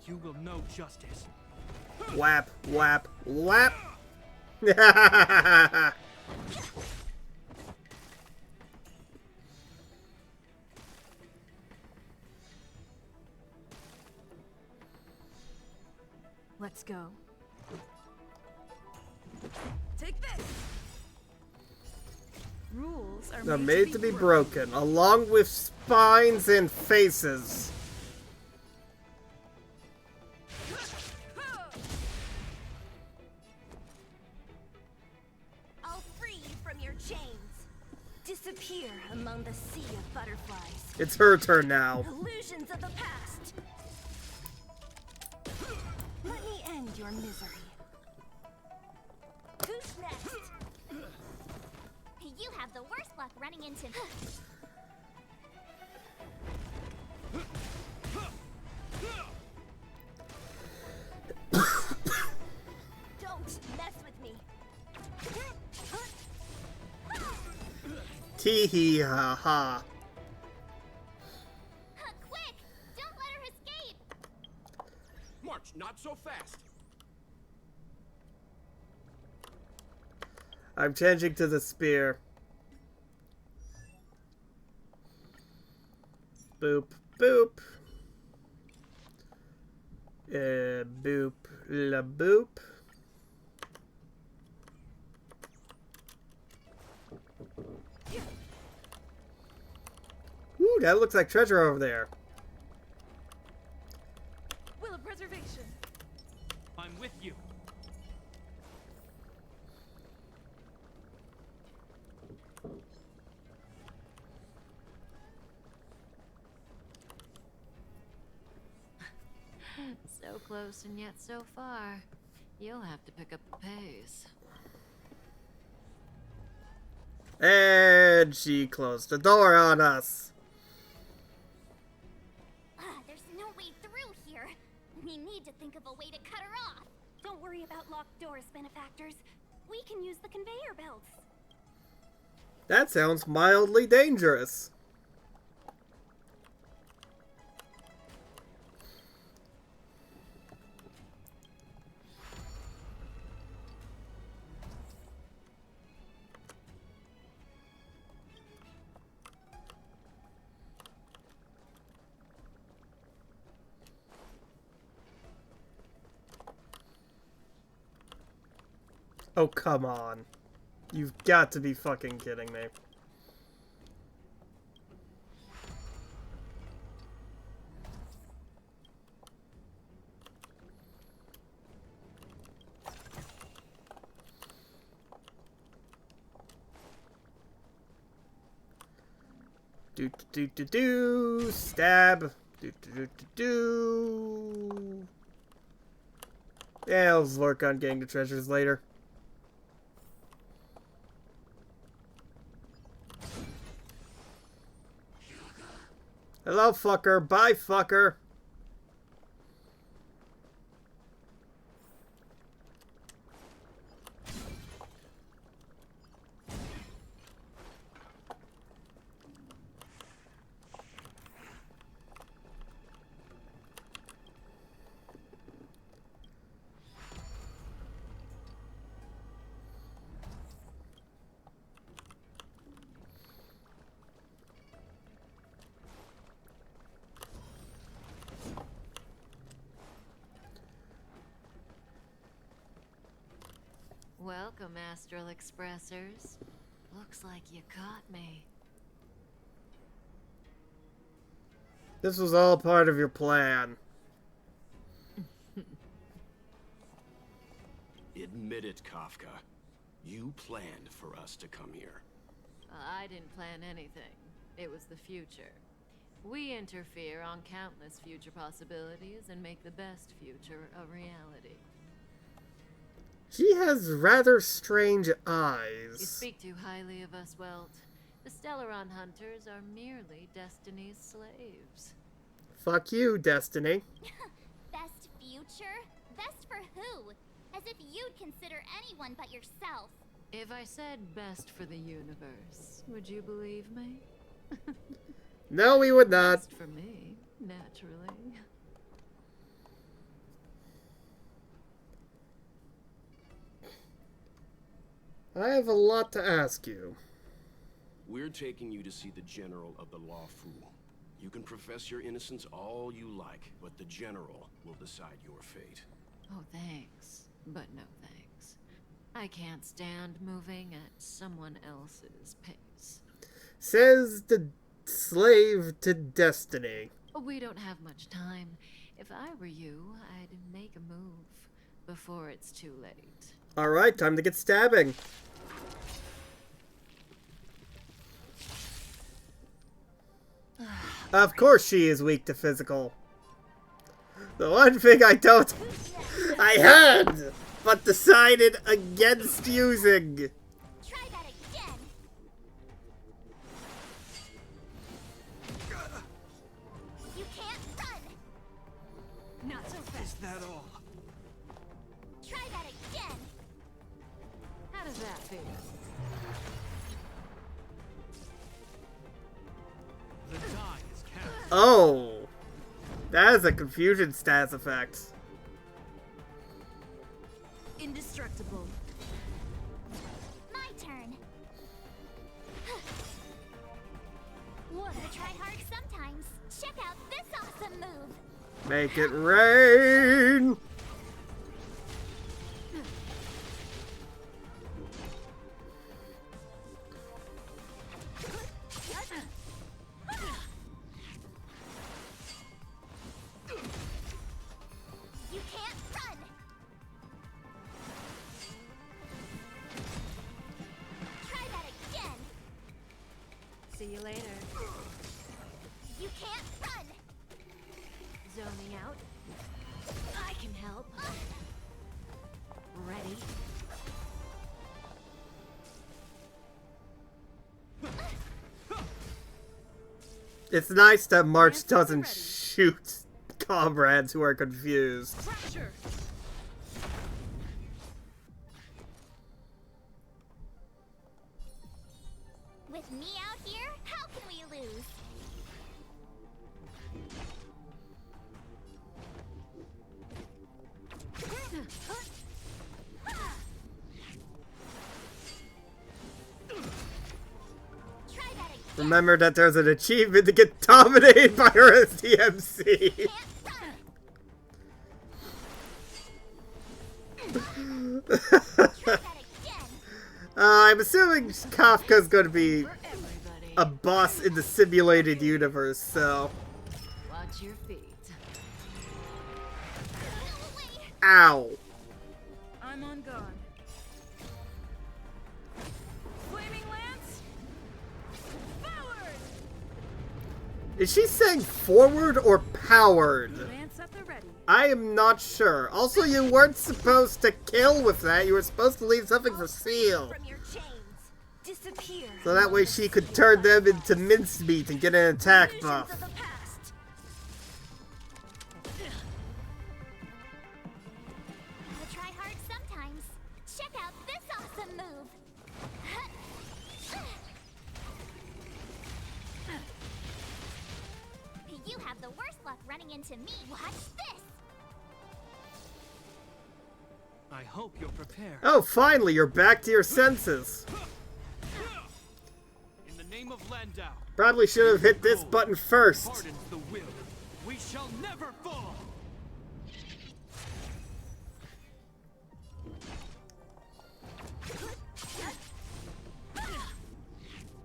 You will know justice. Whap, whap, whap. Let's go. Take this! Rules are They're made to be broken, along with spines and faces. I'll free you from your chains. Disappear among the sea of butterflies. It's her turn now. Illusions of the past. Let me end your misery. Who's next? You have the worst luck running into... Don't mess Hee hee ha ha. Quick! Don't let her escape! March, not so fast. I'm changing to the spear. Boop, boop. Boop, la boop. Ooh, that looks like treasure over there. Will of preservation. I'm with you. So close and yet so far. You'll have to pick up the pace. And she closed the door on us. There's no way through here. We need to think of a way to cut her off. Don't worry about locked doors, benefactors. We can use the conveyor belts. That sounds mildly dangerous. Oh, come on. You've got to be fucking kidding me. Do do do do stab. Do do do do do. Yeah, I'll work on getting the treasures later. Hello, fucker. Bye, fucker. Welcome, Astral Expressors. Looks like you caught me. This was all part of your plan. Admit it, Kafka. You planned for us to come here. I didn't plan anything. It was the future. We interfere on countless future possibilities and make the best future a reality. She has rather strange You eyes. speak too highly of us, Welt. The Stellaron Hunters are merely Destiny's slaves. Fuck you, Destiny. Best future? Best for who? As if you'd consider anyone but yourself. If I said best for the universe, would you believe me? No, we would not. Best for me, naturally. I have a lot to ask you. We're taking you to see the General of the Law Fu. You can profess your innocence all you like, but the General will decide your fate. Oh, thanks. But no thanks. I can't stand moving at someone else's pace. Says the slave to Destiny. We don't have much time. If I were you, I'd make a move before it's too late. Alright, time to get stabbing. Of course she is weak to physical. The one thing I had, but decided against using. Try that again. You can't run. Not so fast. Is that all? Try that again. How does that feel? Oh! That is a confusion stats effect. Indestructible. My turn. Wanna try hard sometimes? Check out this awesome move. Make it rain! You can't run. Try that again. See you later. You can't run. Zoning out. I can help. Ready? It's nice that March doesn't shoot comrades who are confused. Pressure. With me out here, how can we lose? Try that again. Remember that there's an achievement to get dominated by her as DMC. Can't run. Try that again. I'm assuming Kafka's going to be For everybody. a boss in the simulated universe, so... Watch your feet. Ow. I'm on guard. Flaming lance. Forward. Is she saying forward or powered? Lance at the ready. I am not sure. Also, you weren't supposed to kill with that. You were supposed to leave something for Seal. From your chains. Disappear. So that way she could turn them into mincemeat and get an attack buff. Visions of the past. Gotta try hard sometimes. Check out this awesome move. You have the worst luck running into me. Watch this. I hope you're prepared. Oh, finally, you're back to your senses. In the name of Landau, Probably should have hit this button first. pardons the will. We shall never fall.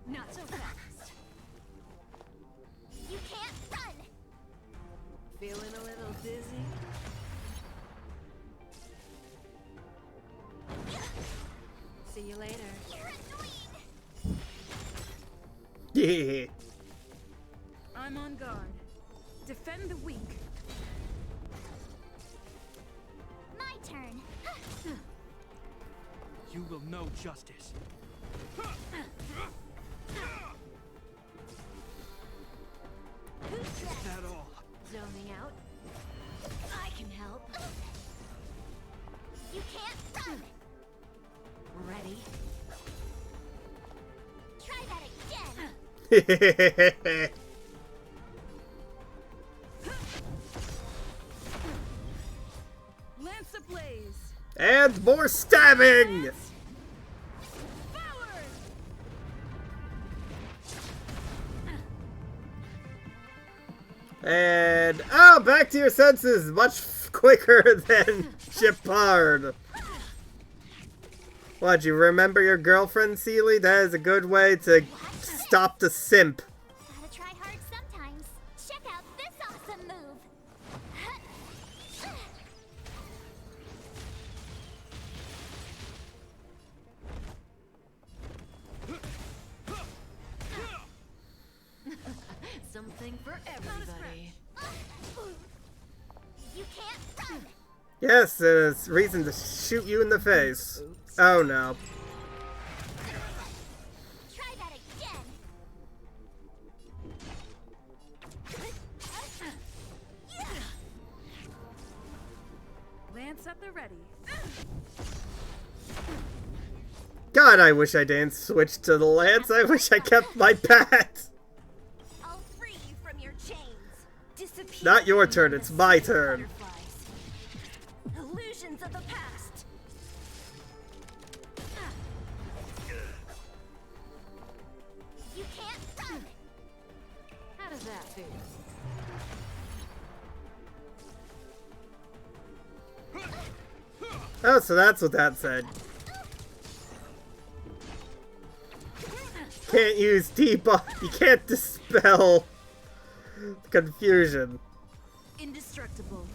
Not so fast. You can't run. Feeling a little dizzy? See you later. You're annoying. Yeah. I'm on guard. Defend the weak. My turn. You will know justice. Is that all? Zoning out. I can help. You can't run. Ready? Try that again. Lance ablaze. And more stabbing! Forward. And, oh, back to your senses much quicker than Shepard. What, you remember your girlfriend, Seely? That is a good way to stop the simp. Gotta try hard sometimes. Check out this awesome move. Something for everybody. You can't run. Yes, there's reason to shoot you in the face. Oh no. Try that again. Lance at the ready. God, I wish I didn't switch to the lance. I wish I kept my bat. I'll free you from your chains. Not your turn, it's my turn. Illusions of the past. You can't run. How does that feel? Oh, so that's what that said. Can't use debuff. You can't dispel confusion. Indestructible.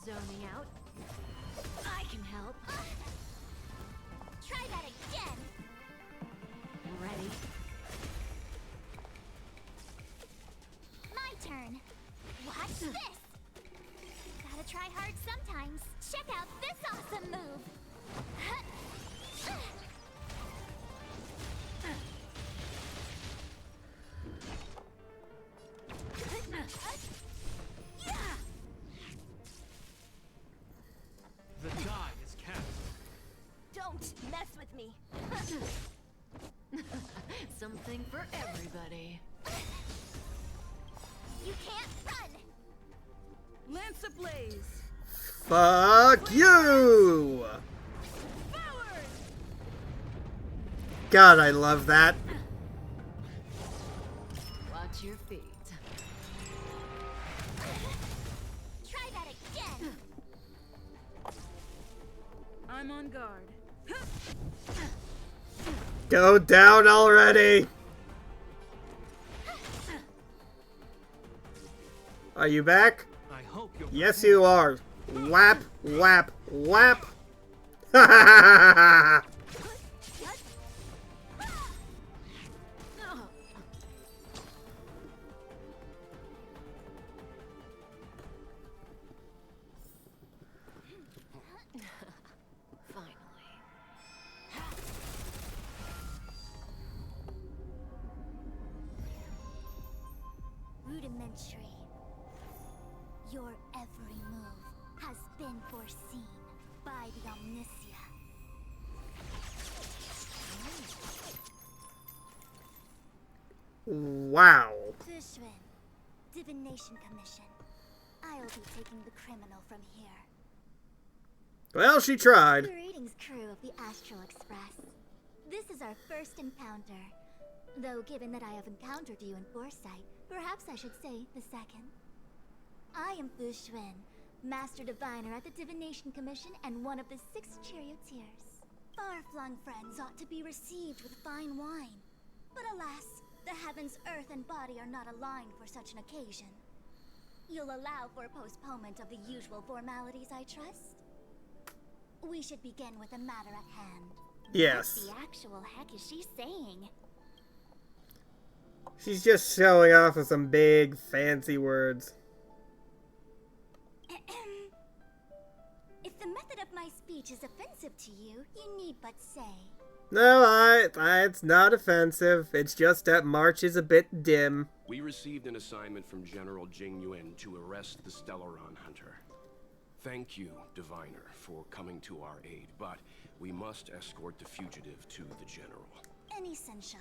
Zoning out. I can help. Try that again. Ready? My turn. Watch this. Gotta try hard sometimes. Check out this awesome move. The die is cast. Don't mess with me. Something for everybody. You can't run. Lance ablaze. Fuck you! Forward. God, I love that. Watch your feet. Try that again. I'm on guard. Go down already! Are you back? I hope you're Yes, you are. Whap, whap, whap. Ha ha ha ha ha! Finally. Rudimentary. Your every move has been foreseen by the Omniscia. Wow. Fushrin, Divination Commission. I'll be taking the criminal from here. Well, she tried. Greetings, crew of the Astral Express. This is our first encounter. Though given that I have encountered you in foresight, perhaps I should say the second. I am Fushrin, Master Diviner at the Divination Commission and one of the 6 charioteers. Far-flung friends ought to be received with fine wine. But alas, the heavens, earth, and body are not aligned for such an occasion. You'll allow for a postponement of the usual formalities, I trust? We should begin with the matter at hand. Yes. What the actual heck is she saying? She's just showing off with some big, fancy words. If the method of my speech is offensive to you, you need but say. No, it's not offensive. It's just that March is a bit dim. We received an assignment from General Jing Yuan to arrest the Stellaron Hunter. Thank you, Diviner, for coming to our aid, but we must escort the fugitive to the General. Essential.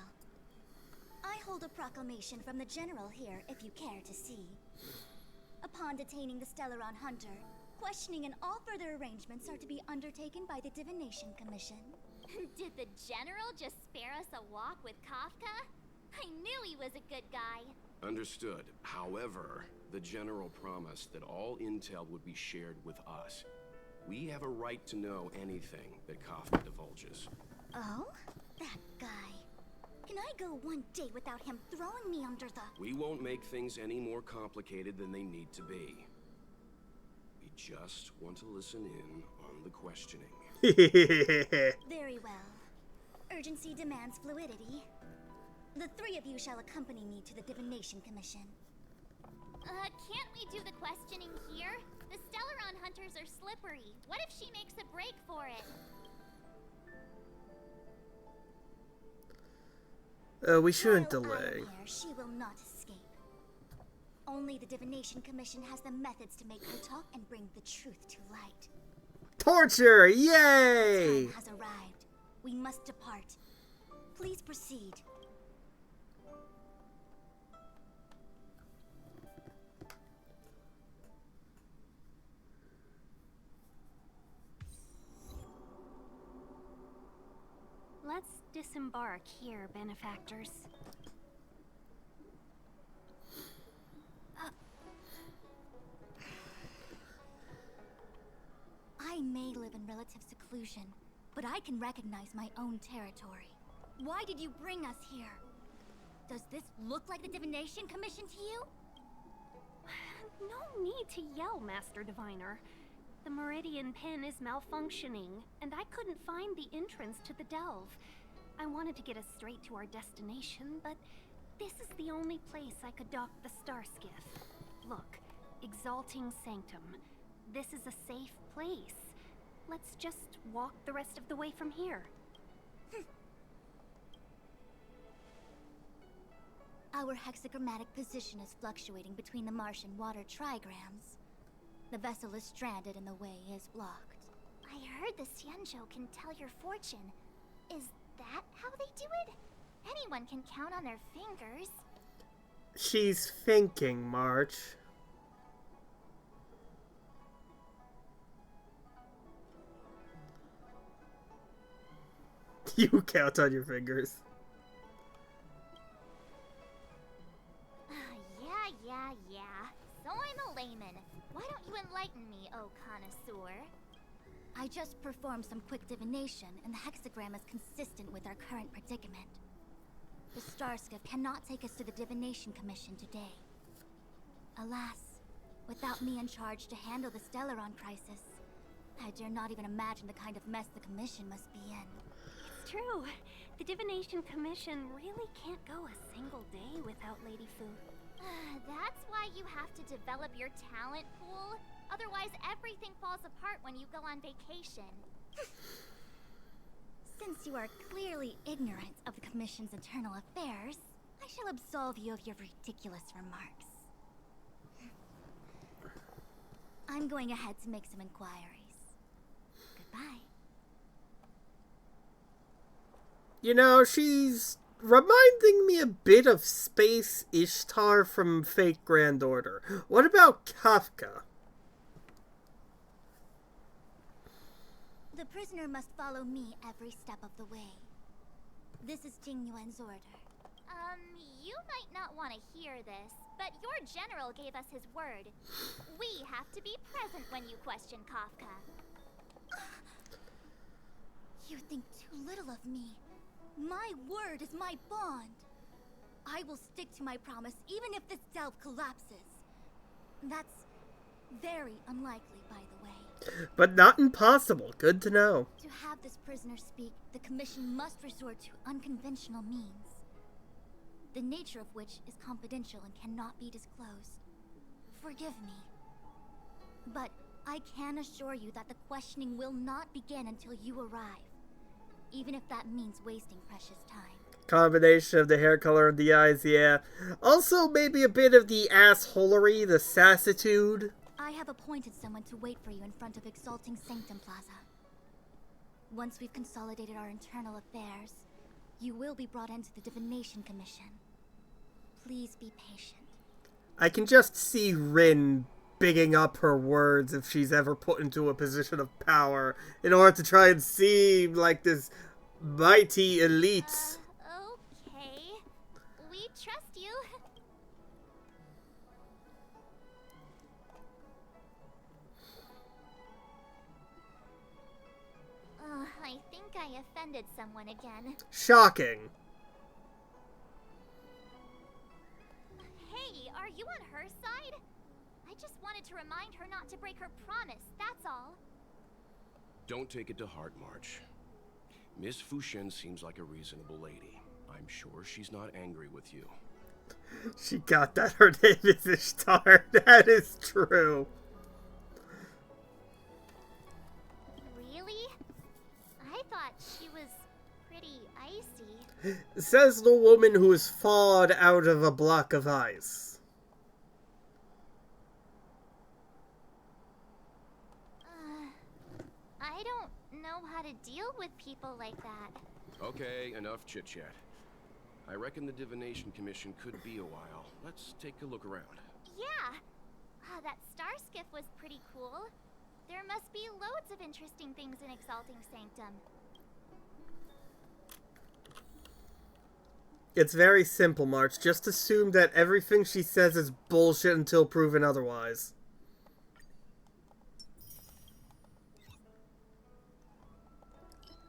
I hold a proclamation from the General here, if you care to see. Upon detaining the Stellaron Hunter, questioning and all further arrangements are to be undertaken by the Divination Commission. Did the General just spare us a walk with Kafka? I knew he was a good guy. Understood. However, the General promised that all intel would be shared with us. We have a right to know anything that Kafka divulges. Oh? That guy. Can I go one day without him throwing me under the... We won't make things any more complicated than they need to be. We just want to listen in on the questioning. Very well. Urgency demands fluidity. The 3 of you shall accompany me to the Divination Commission. Can't we do the questioning here? The Stellaron hunters are slippery. What if she makes a break for it? We shouldn't While I am delay. here, she will not escape. Only the Divination Commission has the methods to make her talk and bring the truth to light. Torture! Yay! Time has arrived. We must depart. Please proceed. Let's disembark here, benefactors. I may live in relative seclusion, but I can recognize my own territory. Why did you bring us here? Does this look like the Divination Commission to you? No need to yell, Master Diviner. The Meridian Pin is malfunctioning, and I couldn't find the entrance to the delve. I wanted to get us straight to our destination, but this is the only place I could dock the star skiff. Look, Exalting Sanctum. This is a safe place. Let's just walk the rest of the way from here. Our hexagrammatic position is fluctuating between the marsh and water trigrams. The vessel is stranded and the way is blocked. I heard the Xianzhou can tell your fortune. Is that how they do it? Anyone can count on their fingers. She's thinking, March. You count on your fingers. Yeah. So I'm a layman. Why don't you enlighten me, oh connoisseur? I just performed some quick divination, and the hexagram is consistent with our current predicament. The star skiff cannot take us to the Divination Commission today. Alas, without me in charge to handle the Stellaron crisis, I dare not even imagine the kind of mess the Commission must be in. It's true. The Divination Commission really can't go a single day without Lady Fu. That's why you have to develop your talent pool. Otherwise, everything falls apart when you go on vacation. Since you are clearly ignorant of the Commission's internal affairs, I shall absolve you of your ridiculous remarks. I'm going ahead to make some inquiries. Goodbye. You know, she's reminding me a bit of Space Ishtar from Fate Grand Order. What about Kafka? The prisoner must follow me every step of the way. This is Jing Yuan's order. You might not want to hear this, but your general gave us his word. We have to be present when you question Kafka. You think too little of me. My word is my bond. I will stick to my promise even if this delve collapses. That's very unlikely, by the way. But not impossible. Good to know. To have this prisoner speak, the Commission must resort to unconventional means, the nature of which is confidential and cannot be disclosed. Forgive me. But I can assure you that the questioning will not begin until you arrive, even if that means wasting precious time. Combination of the hair color and the eyes, yeah. Also, maybe a bit of the assholery, the sassitude. I have appointed someone to wait for you in front of Exalting Sanctum Plaza. Once we've consolidated our internal affairs, you will be brought into the Divination Commission. Please be patient. I can just see Rin bigging up her words if she's ever put into a position of power in order to try and seem like this mighty elite. Okay. We trust you. I think I offended someone again. Shocking. Hey, are you on her side? I just wanted to remind her not to break her promise, that's all. Don't take it to heart, March. Miss Fushen seems like a reasonable lady. I'm sure she's not angry with you. She got that. Her name is Ishtar. That is true. Really? I thought she was pretty icy. Says the woman who is thawed out of a block of ice. I don't know how to deal with people like that. Okay, enough chit-chat. I reckon the Divination Commission could be a while. Let's take a look around. Yeah! That star skiff was pretty cool. There must be loads of interesting things in Exalting Sanctum. It's very simple, March. Just assume that everything she says is bullshit until proven otherwise.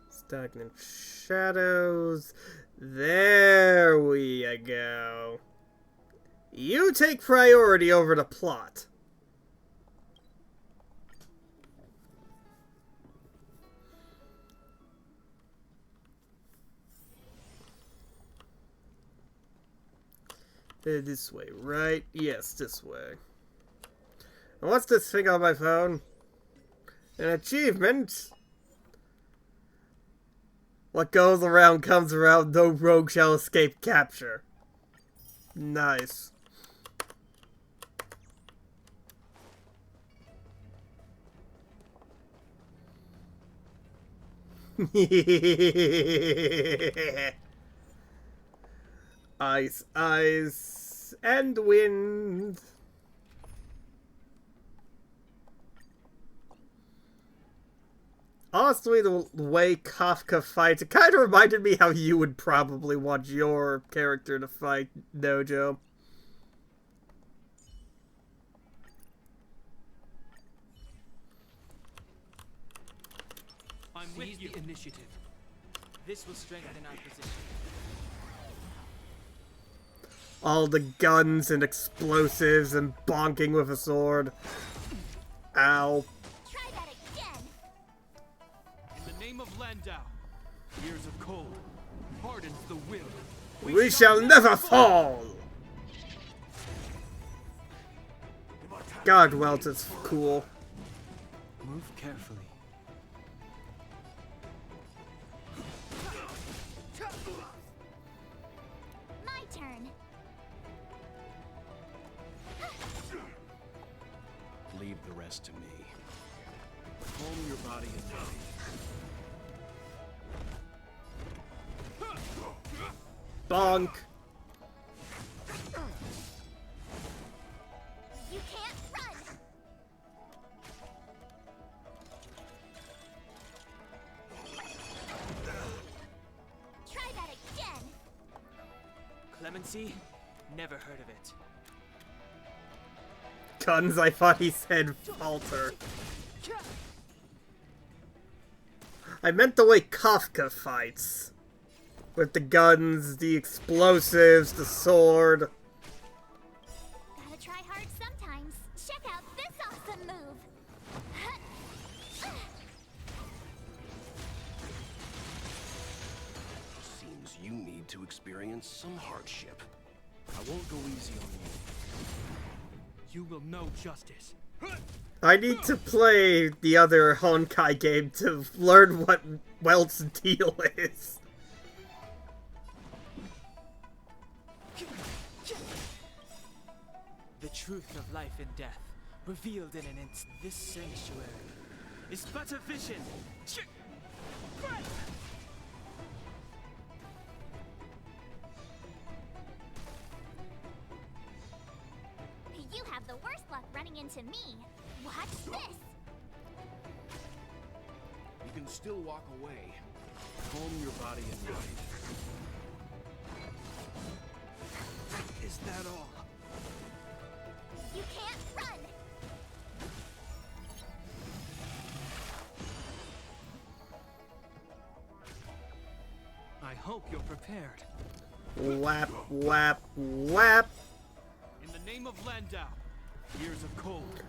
Stagnant shadows. There we go. You take priority over the plot. This way, right? Yes, this way. And what's this thing on my phone? An achievement? What goes around comes around, no rogue shall escape capture. Nice. Ice, ice, and wind. Honestly, the way Kafka fights, it kind of reminded me how you would probably want your character to fight Nojo. I'm with you. Initiative. This will strengthen our position. All the guns and explosives and bonking with a sword. Ow. Try that again. In the name of Landau, years of cold hardens the will. We shall never fall! God, Welt is cool. Move carefully. My turn. Leave the rest to me. Calm your body and mind. Bonk. You can't run. Try that again. Clemency? Never heard of it. Guns, I thought he said falter. I meant the way Kafka fights. With the guns, the explosives, the sword. Gotta try hard sometimes. Check out this awesome move. Seems you need to experience some hardship. I won't go easy on you. You will know justice. I need to play the other Honkai game to learn what Welt's deal is. The truth of life and death, revealed in an instant. This sanctuary is but a vision. You have the worst luck running into me. Watch this. You can still walk away. Calm your body and mind. Is that all? You can't run. I hope you're prepared. Whap, whap, whap. In the name of Landau, years of cold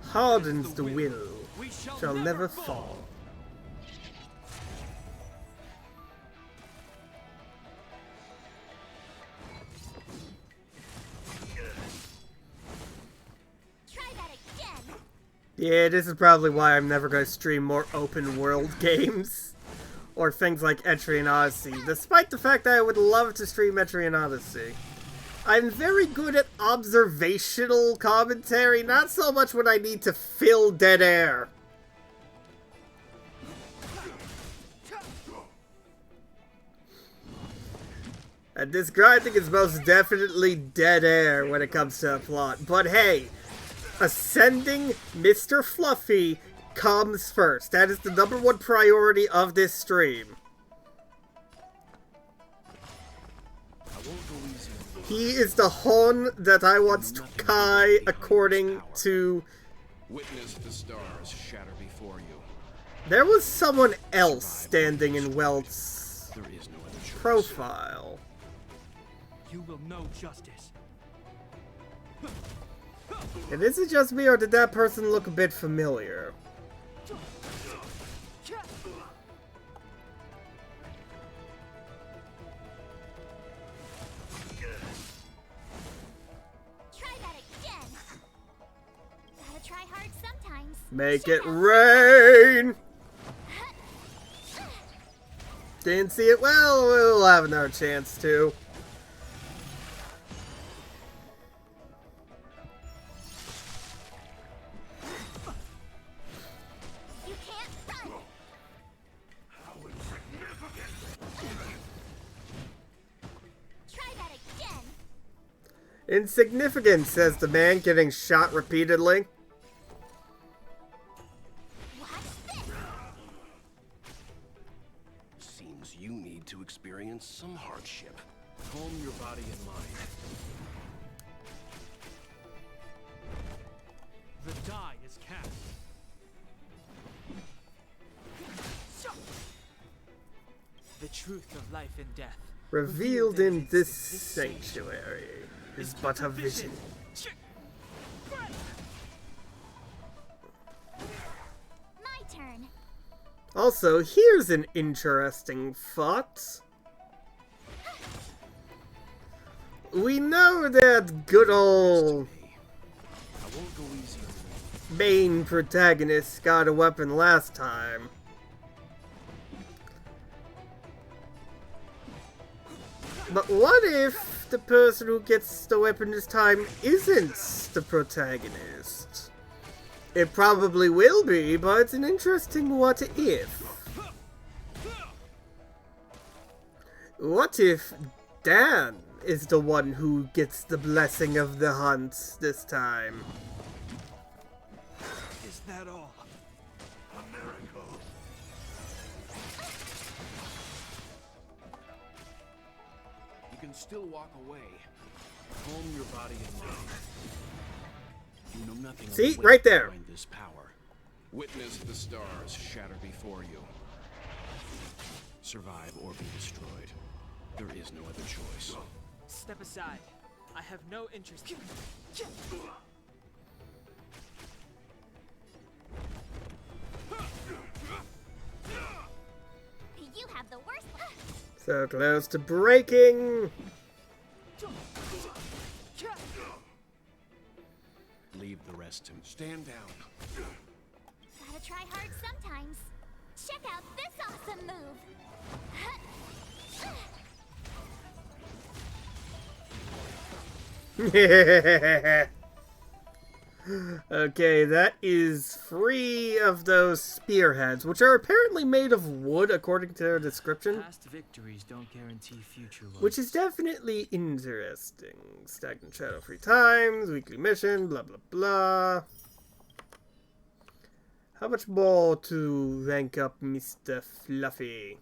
Hardens the will. We Shall never fall. Try that again. Yeah, this is probably why I'm never going to stream more open world games. Or things like Etrian Odyssey, despite the fact that I would love to stream Etrian Odyssey. I'm very good at observational commentary, not so much when I need to fill dead air. And this grinding is most definitely dead air when it comes to a plot. But hey, ascending Mr. Fluffy comes first. That is the #1 priority of this stream. I won't He is the Hon that I once took Kai according to... Witness the stars shatter before you. There was someone else standing in Welt's There is no other choice. profile. You will know justice. And is it just me, or did that person look a bit familiar? Try that again. Gotta try hard sometimes. Make it rain! Didn't see it well, we'll have another chance to. You can't run. Try that again. Insignificant, says the man getting shot repeatedly. Watch this. Seems you need to experience some hardship. Calm your body and mind. The die is cast. The truth of life and death. Revealed in this sanctuary is but a vision. My turn. Also, here's an interesting thought. We know that good old I won't go easy on you. main protagonist got a weapon last time. But what if the person who gets the weapon this time isn't the protagonist? It probably will be, but it's an interesting what if. What if Dan is the one who gets the blessing of the hunt this time? Is that all? A miracle. You can still walk away. Calm your body and mind. You know nothing of See? the Right weight there. behind this power. Witness the stars shatter before you. Survive or be destroyed. There is no other choice. Step aside. I have no interest. You have the worst. So close to breaking. Leave the rest to stand down. Gotta try hard sometimes. Check out this awesome move. Okay, that is 3 of those spearheads, which are apparently made of wood according to their description. Past victories don't guarantee future ones. Which is definitely interesting. Stagnant shadow 3 times, weekly mission, blah blah blah. How much more to rank up Mr. Fluffy?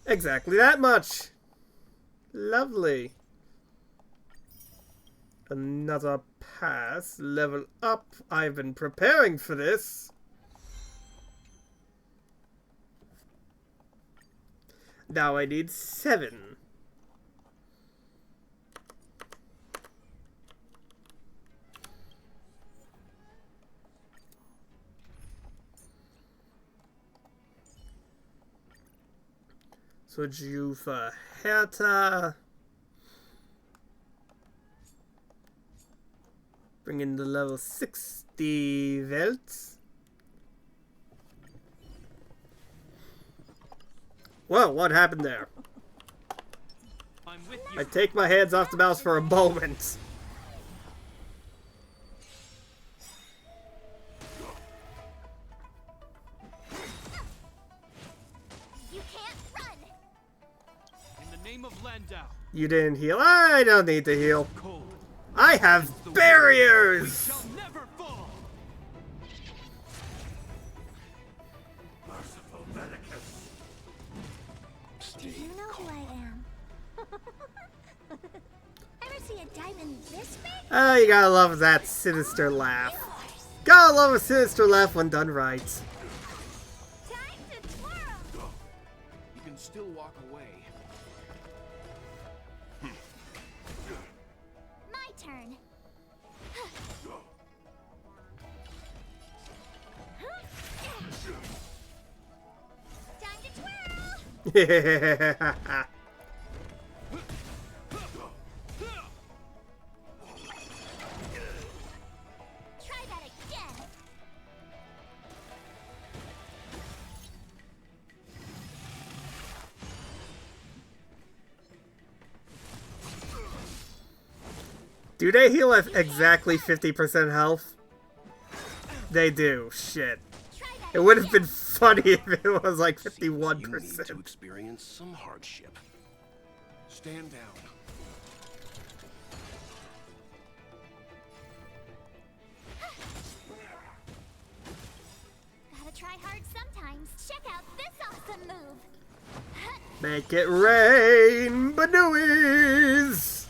Exactly that much! Lovely. Another pass. Level up. I've been preparing for this. Now I need 7. So Jufa Herta. Bring in the level 60 Welt. Whoa, what happened there? I'm with you. I take my hands off the mouse for a moment. You can't run. In the name of Landau. You didn't heal. I don't need to heal. Cold. I have barriers! Shall never fall. Do you know who I am? Ever see a diamond this big? Oh, you gotta love that sinister laugh. Gotta love a sinister laugh when done right. Time to twirl. You can still walk away. My turn. Time to twirl. Try that again. Do they heal at exactly 50% health? They do. Shit. It would have been funny if it was like You need to 51%. experience some hardship. Stand down. Gotta try hard sometimes. Check out this awesome move. Make it rain, Banooies!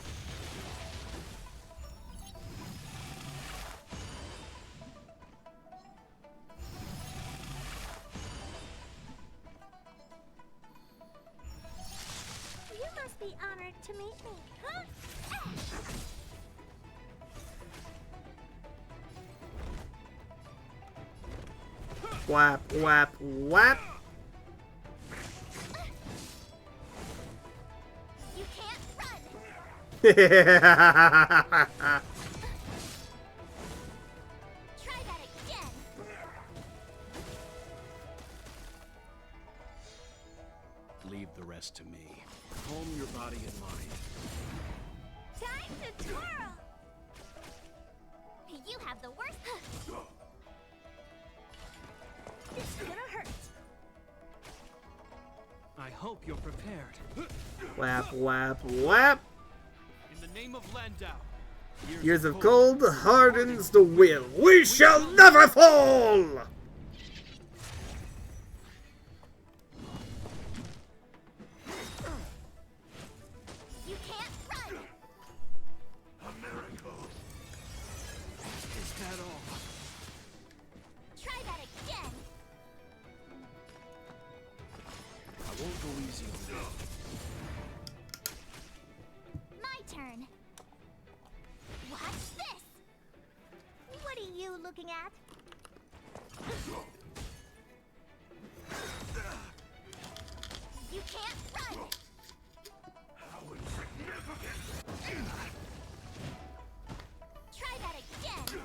You must be honored to meet me. Huh? Whap, whap, whap. You can't run. Try that again. Leave the rest to me. Calm your body and mind. Time to twirl. You have the worst. It's gonna hurt. I hope you're prepared. Whap, whap, whap. In the name of Landau. Years of cold hardens the will. We shall never fall! You can't run. A miracle. Is that all? Try that again. I won't go easy on you. My turn. Watch this. What are you looking at? You can't run. How insignificant. Try that again.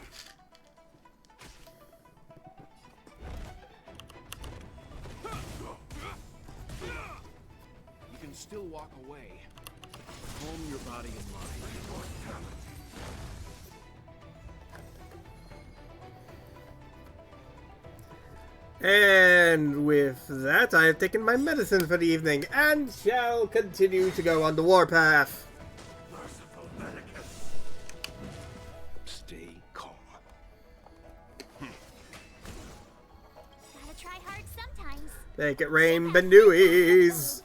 You can still walk away. Calm your body and mind. And with that, I have taken my medicine for the evening and shall continue to go on the warpath. Stay calm. Gotta try hard sometimes. Make it rain, Banooies!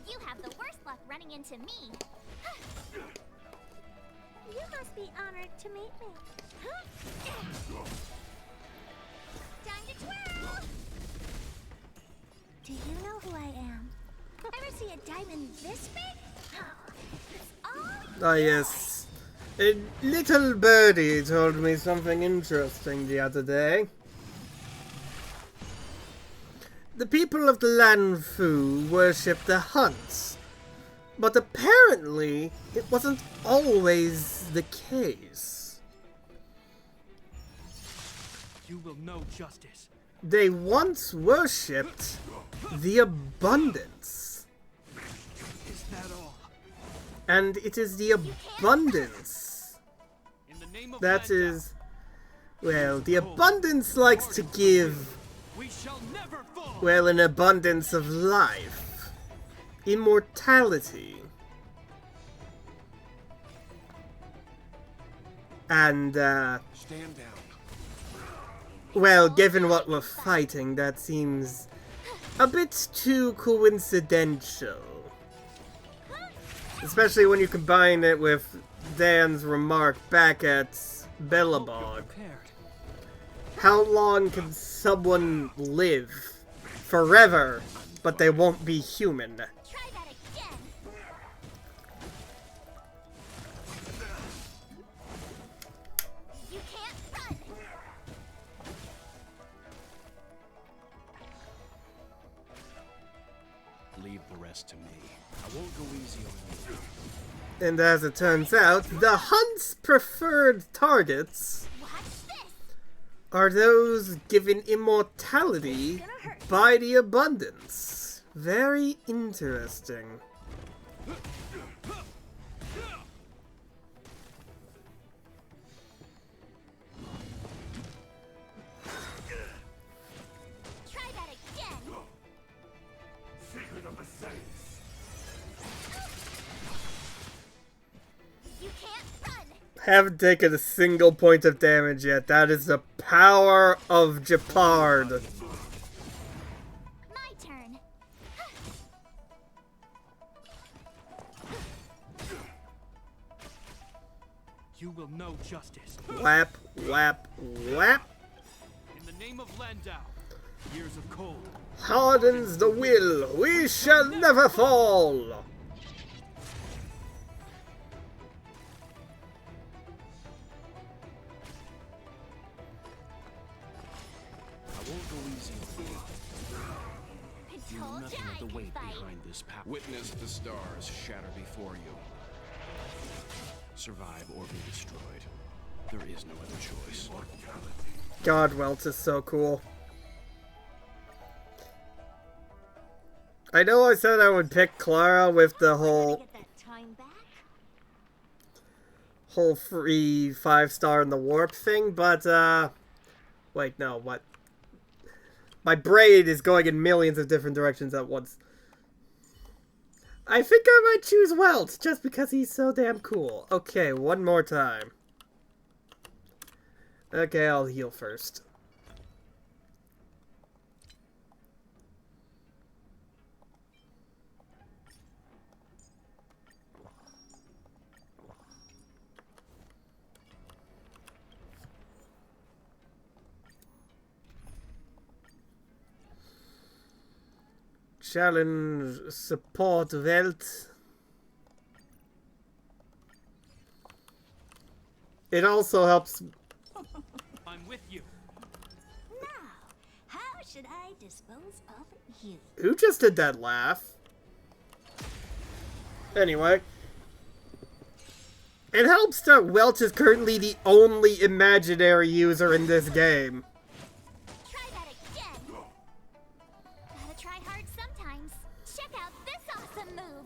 You have the worst luck running into me. You must be honored to meet me. Time to twirl! Do you know who I am? Ever see a diamond this big? It's all Ah, yes. A little birdie told me something interesting the other day. The people of the Lanfu worship the hunts, but apparently it wasn't always the case. You will know justice. They once worshipped the abundance. Is that all? And it is the abundance In the name of that Landau, is, well, the abundance likes to give, we shall never fall. well, an abundance of life, immortality, and, Stand down. Well, given what we're fighting, that seems a bit too coincidental. Especially when you combine it with Dan's remark back at Billabong. How long can someone live? Forever, but they won't be human. Try that again. You can't run. Leave the rest to me. I won't go easy on you. And as it turns out, the hunt's preferred targets are those given immortality by the abundance. Very interesting. Try that again. You can't run. Haven't taken a single point of damage yet. That is the power of Japard. My turn. You will know justice. Whap, whap, whap. In the name of Landau, years of cold. Hardens the will. We shall never fall. I won't go easy on you. I You know told nothing you of I the could weight fight. behind this power. Witness the stars shatter before you. Survive or be destroyed. There is no other choice. God, Welt is so cool. I know I said I would pick Clara with the whole Get that time back. free 5-star in the warp thing, but wait, no, what? My brain is going in millions of different directions at once. I think I might choose Welt, just because he's so damn cool. Okay, one more time. Okay, I'll heal first. Challenge support Welt. It also helps. I'm with you. Now, how should I dispose of you? Who just did that laugh? Anyway. It helps that Welch is currently the only imaginary user in this game. Try that again. Gotta try hard sometimes. Check out this awesome move.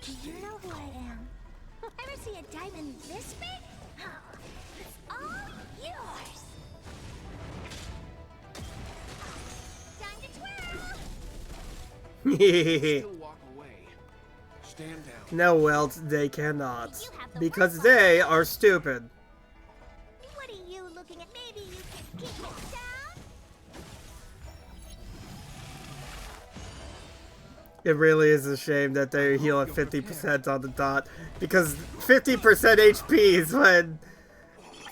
Do you know who I am? Ever see a diamond this big? Oh, it's all yours. Time to twirl. Still walk away. Stand down. No, Welt, they cannot. Because they are stupid. What are you looking at? Maybe you could keep it down? It really is a shame that they heal at 50% on the dot. Because 50% HP is when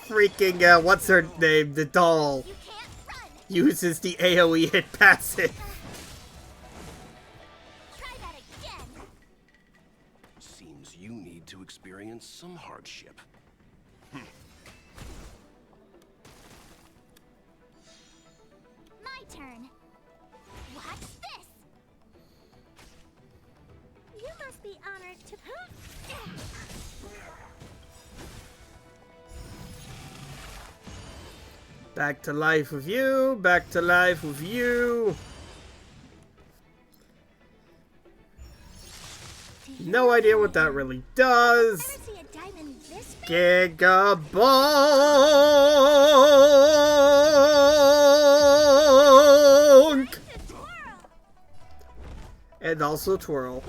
freaking, what's her name, the doll, You can't run. uses the AoE hit passive. Try that again. Seems you need to experience some hardship. My turn. Watch this. You must be honored to. Back to life with you, back to life with you. No idea what that really does. Ever see a diamond this big? Gigabonk! And also twirl.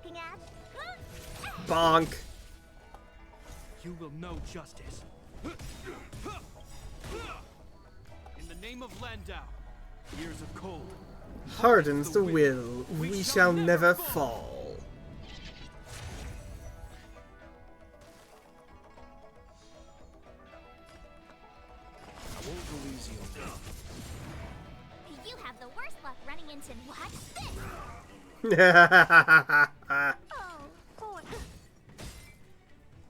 looking at? Bonk. You will know justice. In the name of Landau, years of cold. Hardens the will, we shall never fall. I won't go easy on them. You have the worst luck running into what?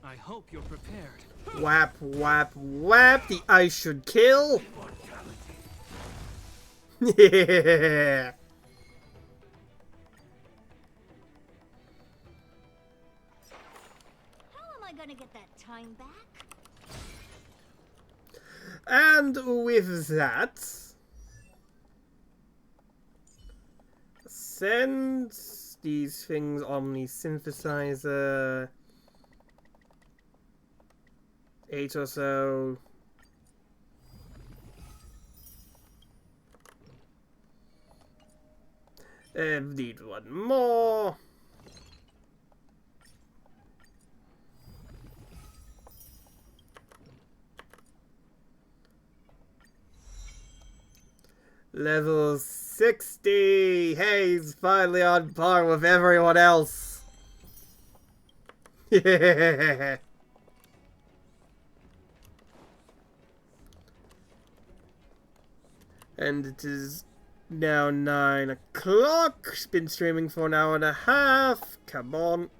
I hope you're prepared. Whap, whap, whap, the ice should kill. Yeah. How am I gonna get that time back? And with that, send these things on the synthesizer. 8 or so. Need one more. Level 60. Hey, he's finally on par with everyone else. Yeah. And it is now 9 o'clock. It's been streaming for an hour and a half. Come on.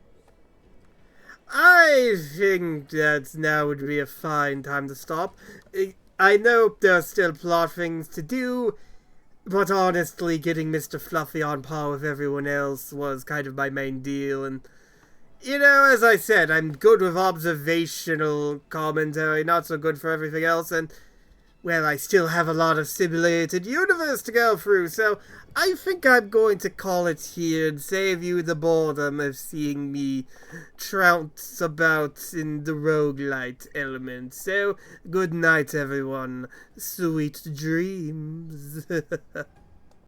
I think that now would be a fine time to stop. I know there are still plot things to do, but honestly, getting Mr. Fluffy on par with everyone else was kind of my main deal. And, you know, as I said, I'm good with observational commentary, not so good for everything else, and well, I still have a lot of simulated universe to go through, so I think I'm going to call it here and save you the boredom of seeing me trounce about in the roguelite element. So, good night, everyone. Sweet dreams.